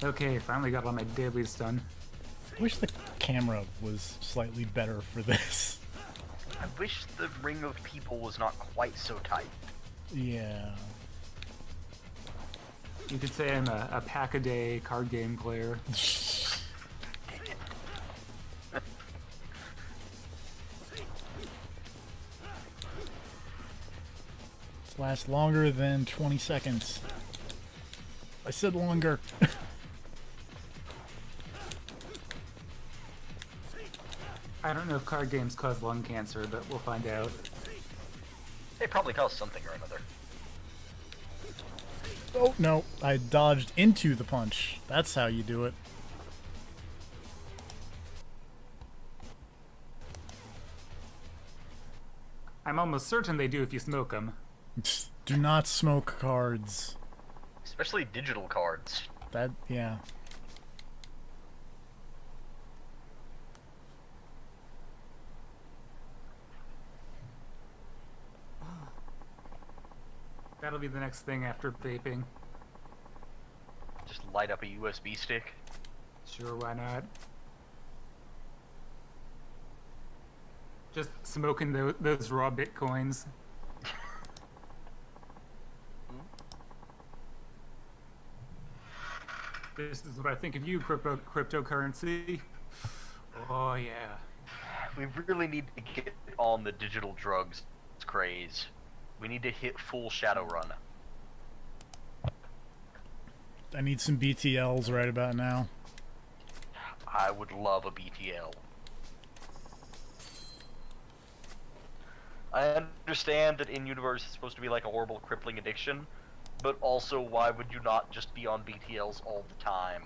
Okay, finally got all my dailies done. I wish the camera was slightly better for this. I wish the ring of people was not quite so tight. Yeah. You could say I'm a pack-a-day card game player. This lasts longer than 20 seconds. I said longer. I don't know if card games cause lung cancer, but we'll find out. They probably cause something or another. Oh, no. I dodged into the punch. That's how you do it. I'm almost certain they do if you smoke them. Do not smoke cards. Especially digital cards. That, yeah. That'll be the next thing after vaping. Just light up a USB stick. Sure, why not? Just smoking those raw bitcoins. This is what I think of you, cryptocurrency. Oh, yeah. We really need to get on the digital drugs craze. We need to hit full Shadowrun. I need some BTLs right about now. I would love a BTL. I understand that in-universe it's supposed to be like a horrible crippling addiction, but also why would you not just be on BTLs all the time?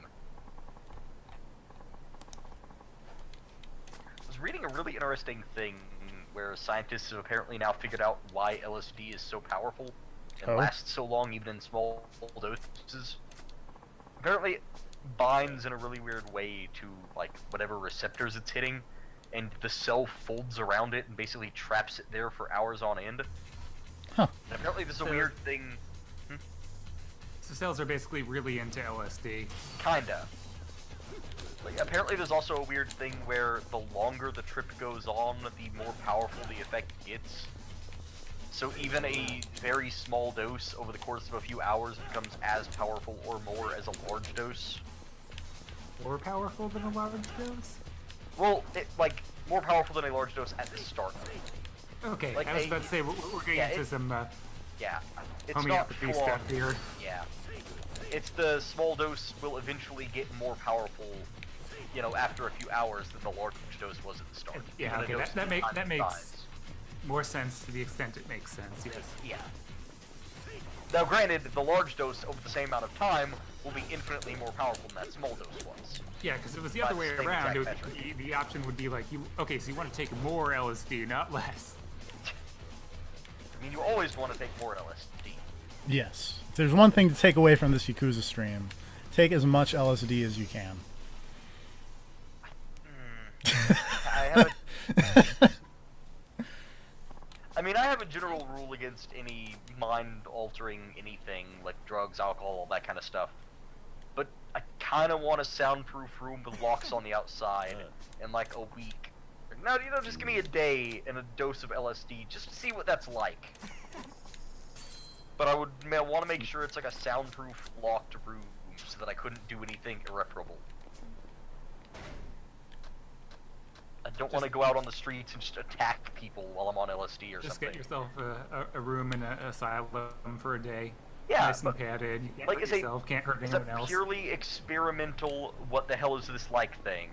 I was reading a really interesting thing where scientists have apparently now figured out why LSD is so powerful and lasts so long even in small doses. Apparently it binds in a really weird way to like whatever receptors it's hitting, and the cell folds around it and basically traps it there for hours on end. Huh. And apparently this is a weird thing. So cells are basically really into LSD. Kinda. Like, apparently there's also a weird thing where the longer the trip goes on, the more powerful the effect gets. So even a very small dose over the course of a few hours becomes as powerful or more as a large dose. More powerful than a large dose? Well, like, more powerful than a large dose at the start. Okay, Like I was about to say, we're getting into some yeah, it's not homeopathy full on. stuff here. Yeah. It's the small dose will eventually get more powerful, you know, after a few hours than the large dose was at the start. Yeah, Even a okay, dose that of makes size. more sense to the extent it makes sense, yes. Yeah. Now, granted, the large dose over the same amount of time will be infinitely more powerful than that small dose was. Yeah, because if it was the other way Same around, exact the option would be like, okay, so you want to take more LSD, not less. I mean, you always want to take more LSD. Yes. If there's one thing to take away from this Yakuza stream, take as much LSD as you can. I mean, I have a general rule against any mind-altering anything, like drugs, alcohol, all that kind of stuff. But I kind of want a soundproof room with locks on the outside in like a week. No, you know, just give me a day and a dose of LSD just to see what that's like. But I want to make sure it's like a soundproof, locked room so that I couldn't do anything irreparable. I don't want to go out on the streets and just attack people while I'm on LSD or Just something. get yourself a room in an asylum for a day. Yeah, Nice and padded. You can't like hurt yourself, can't hurt it's anyone a else. purely experimental, what the hell is this like thing.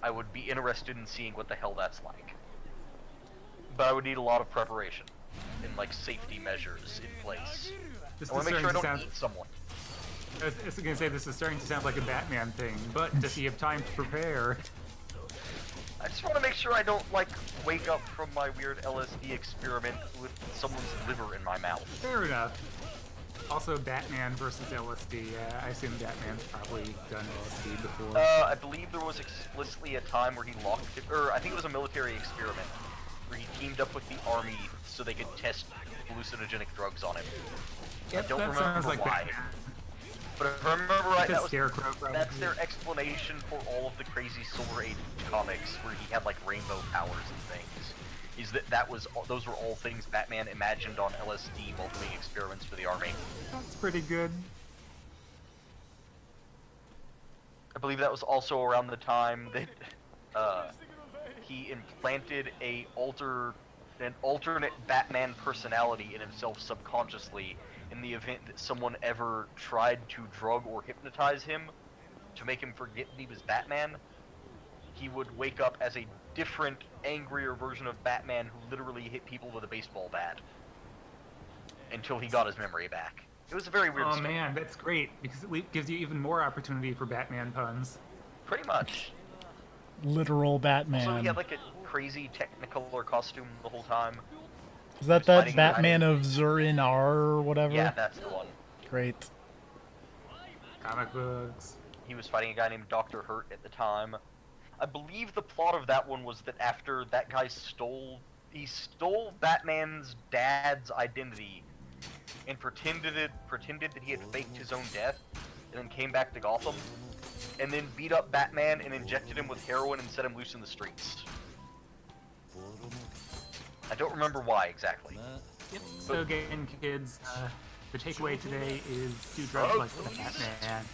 I would be interested in seeing what the hell that's like. But I would need a lot of preparation and like safety measures in place. This I want is to make sure I don't starting to eat someone. I was gonna say this is starting to sound like a Batman thing, but does he have time to prepare? I just want to make sure I don't like wake up from my weird LSD experiment with someone's liver in my mouth. Fair enough. Also, Batman versus LSD. I assume Batman's probably done LSD before. I believe there was explicitly a time where he locked it, or I think it was a military experiment, where he teamed up with the army so they could test hallucinogenic drugs on him. Yep, I don't that remember sounds like why. Batman. But if I remember right, Like a Scarecrow, probably. that's their explanation for all of the crazy Silver Age comics where he had like rainbow powers and things. Is those were all things Batman imagined on LSD while doing experiments for the army. That's pretty good. I believe that was also around the time that he implanted an alternate Batman personality in himself subconsciously in the event that someone ever tried to drug or hypnotize him to make him forget that he was Batman. He would wake up as a different, angrier version of Batman who literally hit people with a baseball bat until he got his memory back. It was a very weird story. Man, that's great, because it gives you even more opportunity for Batman puns. Pretty much. Literal Batman. Also, he had like a crazy Technicolor costume the whole time. Is that He was that fighting a guy Batman of Zur-In-Ar or whatever? Yeah, that's the one. Great. Comic books. He was fighting a guy named Dr. Hurt at the time. I believe the plot of that one was that after that guy stole Batman's dad's identity and pretended that he had faked his own death, and then came back to Gotham, and then beat up Batman and injected him with heroin and set him loose in the streets. I don't remember why exactly. Yep. So again, kids, the takeaway today is do drugs like Batman.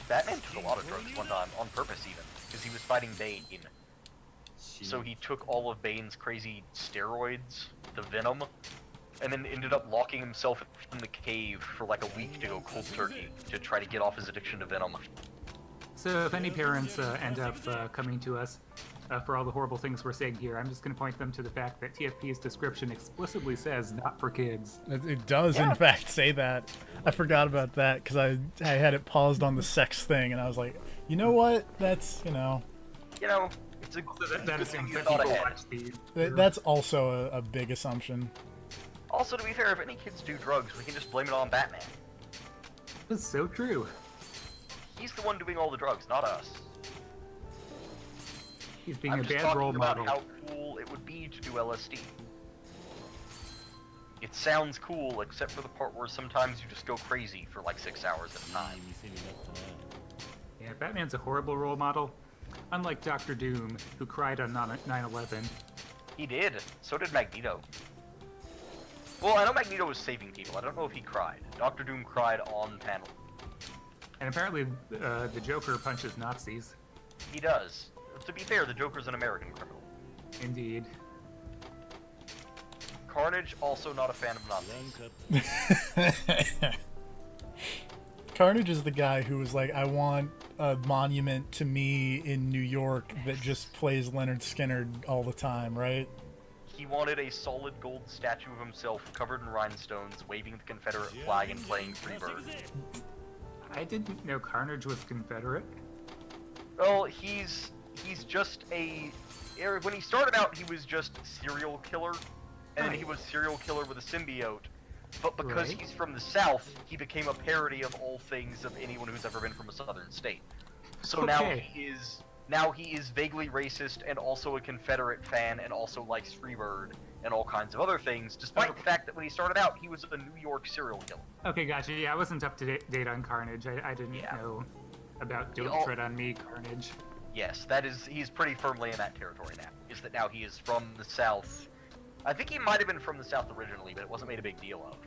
Batman took a lot of drugs one time, on purpose even, because he was fighting Bane. So he took all of Bane's crazy steroids, the Venom, and then ended up locking himself in the cave for like a week to go cold turkey to try to get off his addiction to Venom. So if any parents end up coming to us for all the horrible things we're saying here, I'm just going to point them to the fact that TFP's description explicitly says not for kids. It does, in fact, say that. I forgot about that because I had it paused on the sex thing, and I was like, you know what? That's, You know, it's a That assumes that thought people ahead. watch these. that's also a big assumption. Also, to be fair, if any kids do drugs, we can just blame it on Batman. That's so true. He's the one doing all the drugs, not us. He's being I'm a just bad talking role about model. how cool it would be to do LSD. It sounds cool, except for the part where sometimes you just go crazy for like 6 hours at a time. Yeah, Batman's a horrible role model. Unlike Doctor Doom, who cried on 9/11, He did. So did Magneto. Well, I know Magneto was saving people. I don't know if he cried. Doctor Doom cried on panel. And apparently, the Joker punches Nazis. He does. To be fair, the Joker's an American criminal. Indeed. Carnage, also not a fan of Nazis. Carnage is the guy who was like, I want a monument to me in New York that just plays Leonard Skinner all the time, right? He wanted a solid gold statue of himself covered in rhinestones, waving the Confederate flag and playing Freebird. I didn't know Carnage was Confederate. Well, he's just a... When he started out, he was just serial killer, and then he was serial killer with a symbiote. But because he's from the South, he became a parody of all things of anyone who's ever been from a southern state. So now he is vaguely racist and also a Confederate fan and also likes Freebird and all kinds of other things, despite the fact that when he started out, he was a New York serial killer. Okay, gotcha. Yeah, I wasn't up to date on Carnage. I didn't know about Don't Tread on Me, Carnage. Yes, he's pretty firmly in that territory now. Is that now he is from the South. I think he might have been from the South originally, but it wasn't made a big deal of.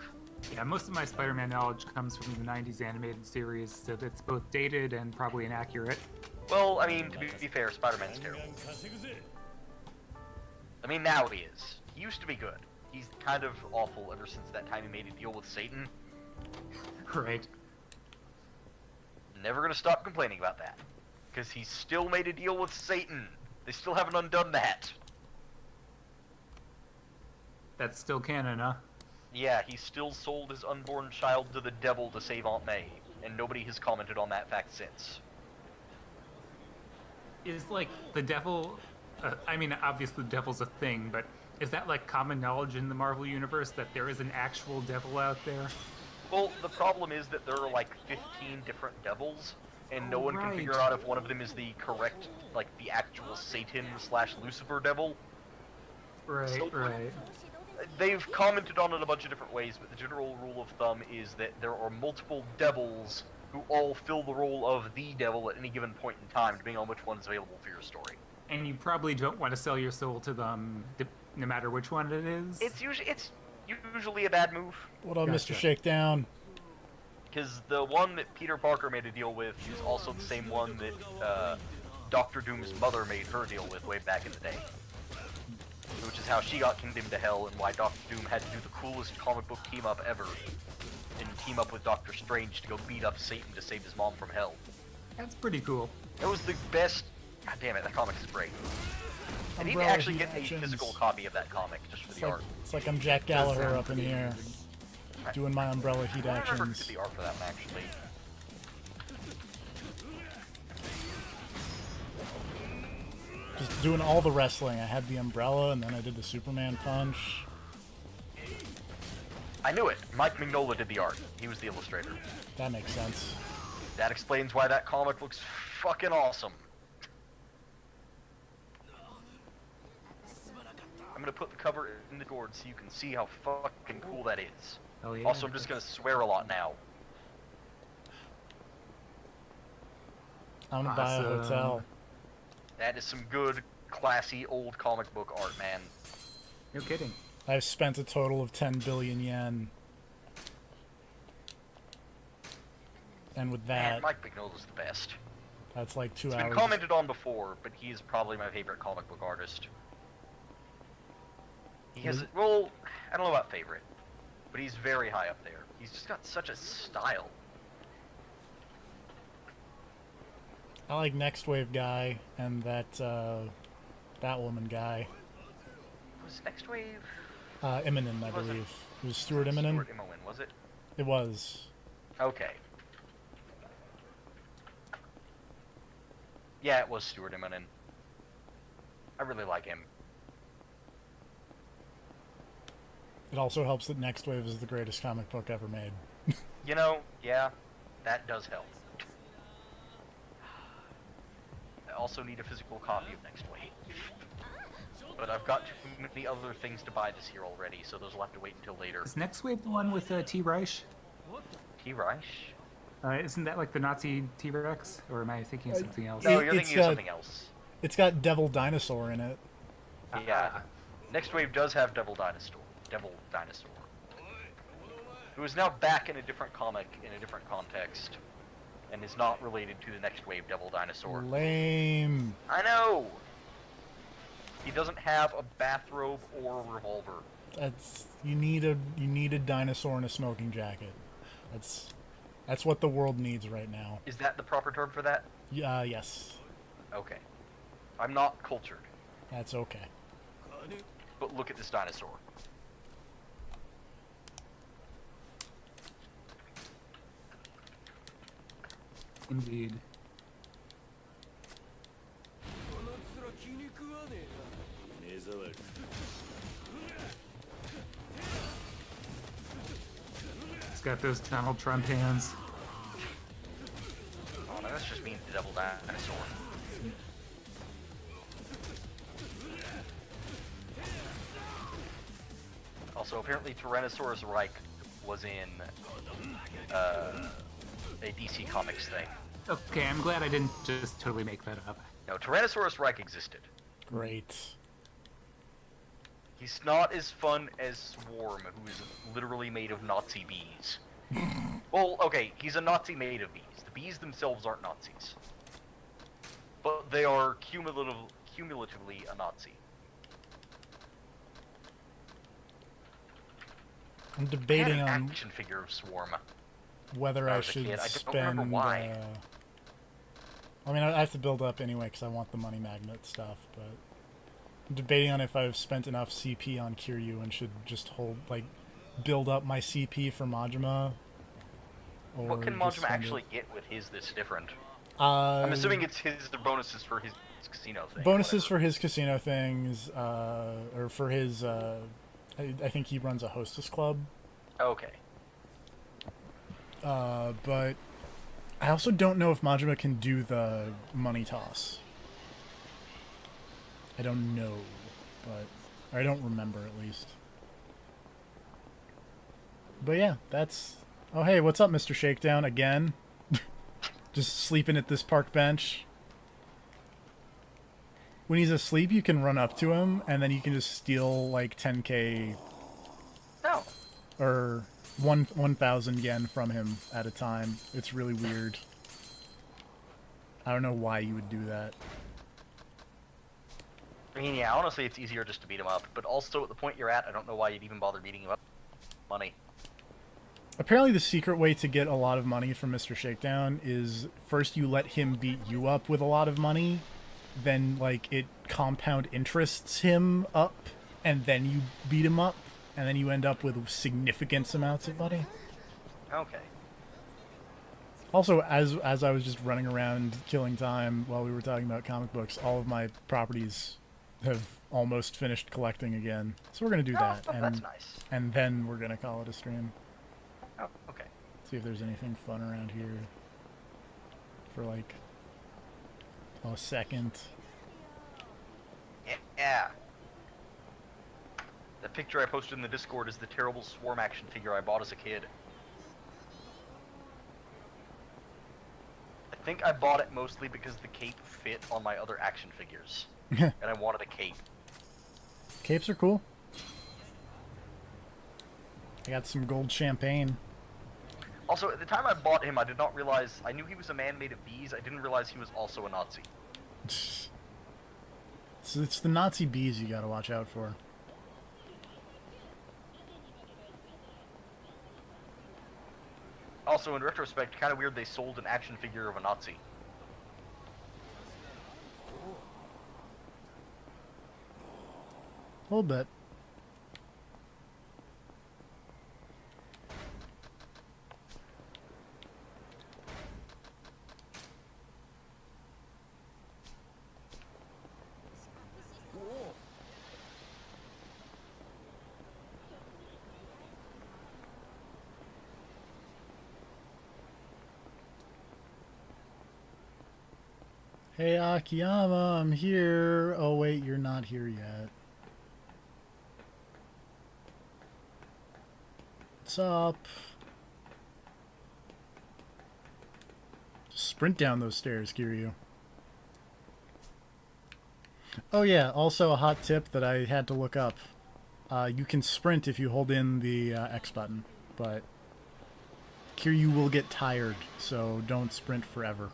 Yeah, most of my Spider-Man knowledge comes from the 90s animated series, so it's both dated and probably inaccurate. Well, I mean, to be fair, Spider-Man's terrible. I mean, now he is. He used to be good. He's kind of awful ever since that time he made a deal with Satan. Right. Never gonna stop complaining about that. Because he still made a deal with Satan. They still haven't undone that. That's still canon, huh? Yeah, he still sold his unborn child to the devil to save Aunt May, and nobody has commented on that fact since. Is, like, the devil... I mean, obviously the devil's a thing, but is that, like, common knowledge in the Marvel Universe that there is an actual devil out there? Well, the problem is that there are, like, 15 different devils, and no one can figure out if one of them is the correct, like, the actual Satan/Lucifer devil. Right. They've commented on it a bunch of different ways, but the general rule of thumb is that there are multiple devils who all fill the role of the devil at any given point in time, depending on which one is available for your story. And you probably don't want to sell your soul to them, no matter which one it is? It's usually a bad move. What up, Mr. Shakedown? Because the one that Peter Parker made a deal with is also the same one that Doctor Doom's mother made her deal with way back in the day. Which is how she got condemned to hell, and why Doctor Doom had to do the coolest comic book team-up ever, and team up with Doctor Strange to go beat up Satan to save his mom from hell. That's pretty cool. It was the best... God damn it, that comic is great. I need to Umbrella actually get a Actions. physical copy of that comic, just for the art. It's like I'm Jack Gallagher up in here, doing my Umbrella Heat I remember actions. the art for that one, actually. Just doing all the wrestling. I had the Umbrella, and then I did the Superman punch. I knew it. Mike Mignola did the art. He was the illustrator. That makes sense. That explains why that comic looks fucking awesome. I'm gonna put the cover in the Discord so you can see how fucking cool that is. Oh, yeah. Also, I'm just gonna swear a lot now. I'm gonna buy a hotel. That is some good, classy, old comic book art, man. No kidding. I've spent a total of 10 billion yen. And with Man, that, Mike Mignola's the best. that's like 2 It's hours. been commented on before, but he is probably my favorite comic book artist. He has, well, I don't know about favorite, but he's very high up there. He's just got such a style. I like Next Wave guy and that Batwoman guy. Was Next Wave? Immonen, I believe. It was Stuart Immonen? Stuart Immonen, was it? It was. Okay. Yeah, it was Stuart Immonen. I really like him. It also helps that Next Wave is the greatest comic book ever made. You know, yeah, that does help. I also need a physical copy of Next Wave. But I've got too many other things to buy this year already, so those will have to wait until later. Is Next Wave the one with T. Reich? T. Reich? Isn't that like the Nazi T-Rex? Or am I thinking of something else? No, you're It's thinking of something else. It's got Devil Dinosaur in it. Yeah. Next Wave does have Devil Dinosaur. Who is now back in a different comic, in a different context, and is not related to the Next Wave Devil Dinosaur. Lame. I know! He doesn't have a bathrobe or a revolver. That's you need a dinosaur in a smoking jacket. That's what the world needs right now. Is that the proper term for that? Yes. Okay. I'm not cultured. That's okay. But look at this dinosaur. Indeed. He's got those Donald Trump hands. Oh, no, that's just mean the Devil Dinosaur. Also, apparently Tyrannosaurus Reich was in a DC Comics thing. Okay, I'm glad I didn't just totally make that up. No, Tyrannosaurus Reich existed. Great. He's not as fun as Swarm, who is literally made of Nazi bees. Well, okay, he's a Nazi made of bees. The bees themselves aren't Nazis. But they are cumulatively a Nazi. I'm I had debating an on action figure of Swarm. whether when I I was a should kid. I don't spend. remember why. I mean, I have to build up anyway because I want the money magnet stuff. But I'm debating on if I've spent enough CP on Kiryu and should just build up my CP for Majima. Or What can just Majima spend actually get with his that's different? I'm I'm assuming it's the bonuses for his casino thing. bonuses for his casino things, or for his. I think he runs a hostess club. Okay. But I also don't know if Majima can do the money toss. I don't know, but I don't remember at least. But yeah, that's. Oh hey, what's up, Mr. Shakedown again? Just sleeping at this park bench. When he's asleep, you can run up to him, and then you can just steal like 10k No. or 1,000 yen from him at a time. It's really weird. I don't know why you would do that. I mean, yeah, honestly, it's easier just to beat him up. But also, at the point you're at, I don't know why you'd even bother beating him up. Money. Apparently the secret way to get a lot of money from Mr. Shakedown is first you let him beat you up with a lot of money, then like it compound interests him up, and then you beat him up, and then you end up with significant amounts of money. Okay. Also, as I was just running around killing time while we were talking about comic books, all of my properties have almost finished collecting again. So we're gonna do that, Oh, that's nice. and then we're gonna call it a stream. Oh, okay. See if there's anything fun around here for like a second. Yeah. The picture I posted in the Discord is the terrible Swarm action figure I bought as a kid. I think I bought it mostly because the cape fit on my other action figures. And I wanted a cape. Capes are cool. I got some gold champagne. Also, at the time I bought him, I did not realize... I knew he was a man made of bees. I didn't realize he was also a Nazi. It's the Nazi bees you gotta watch out for. Also, in retrospect, kind of weird they sold an action figure of a Nazi. A little bit. Hey Akiyama, I'm here. Oh wait, you're not here yet. What's up? Sprint down those stairs, Kiryu. Oh yeah, also a hot tip that I had to look up. You can sprint if you hold in the X button, but Kiryu will get tired, so don't sprint forever.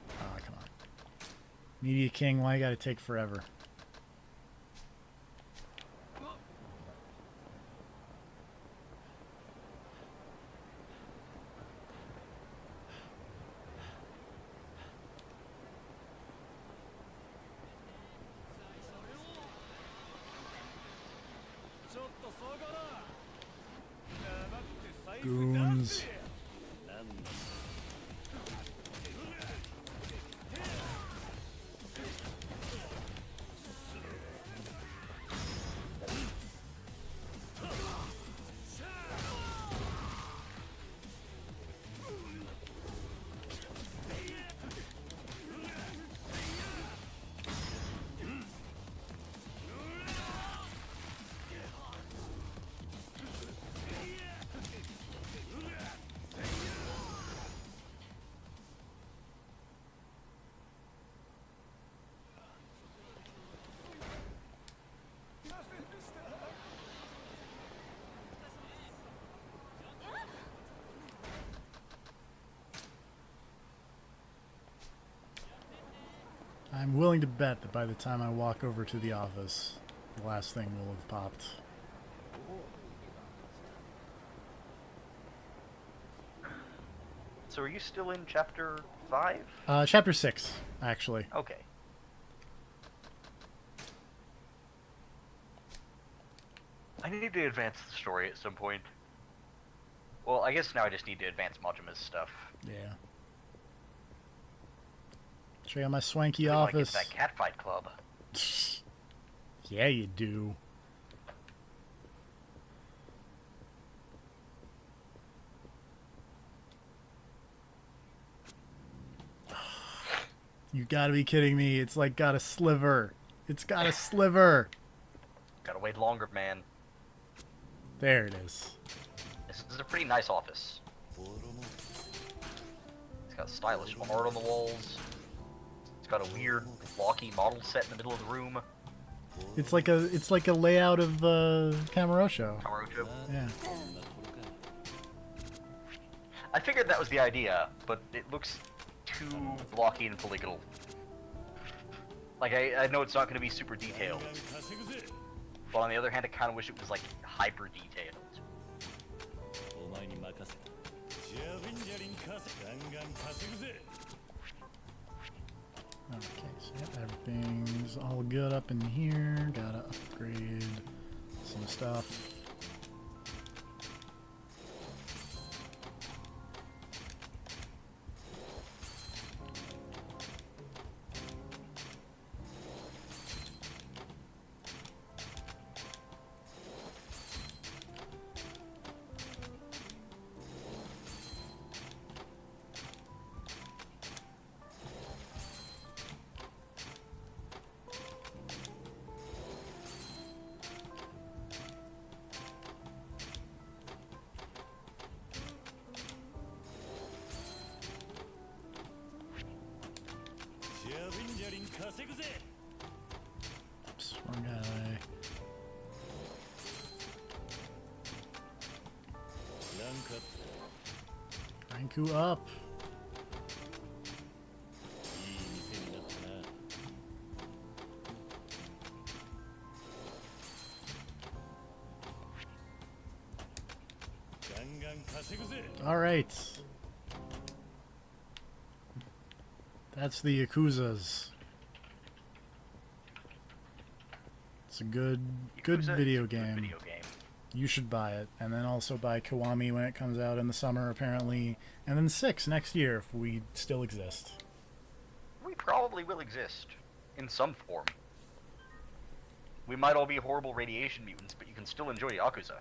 Come on. Media King, why you gotta take forever? Goons. I'm willing to bet that by the time I walk over to the office, the last thing will have popped. So are you still in chapter 5? Chapter 6, actually. Okay. I need to advance the story at some point. Well, I guess now I just need to advance Majima's stuff. Yeah. Check out my swanky I want to get office. to that catfight club. Yeah, you do. You gotta be kidding me. It's like got a sliver. It's got a sliver. Gotta wait longer, man. There it is. This is a pretty nice office. It's got stylish art on the walls. It's got a weird, blocky model set in the middle of the room. It's like a layout of Kamurocho. Kamurocho. Yeah. I figured that was the idea, but it looks too blocky and polygonal. Like, I know it's not going to be super detailed. But on the other hand, I kind of wish it was, like, hyper detailed. Okay, so yep, everything's all good up in here. Gotta upgrade some stuff. Oops, wrong guy. Ranku up. All right. That's the Yakuzas. It's a good Yakuza video is a good game. video game. You should buy it, and then also buy Kiwami when it comes out in the summer, apparently, and then 6 next year if we still exist. We probably will exist. In some form. We might all be horrible radiation mutants, but you can still enjoy Yakuza.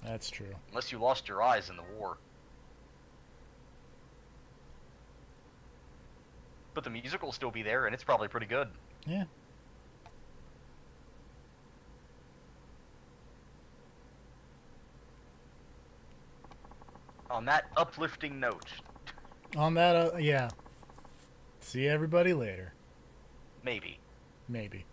That's true. Unless you lost your eyes in the war. But the music will still be there, and it's probably pretty good. Yeah. On that uplifting note, On that, yeah. See everybody later. Maybe. Maybe.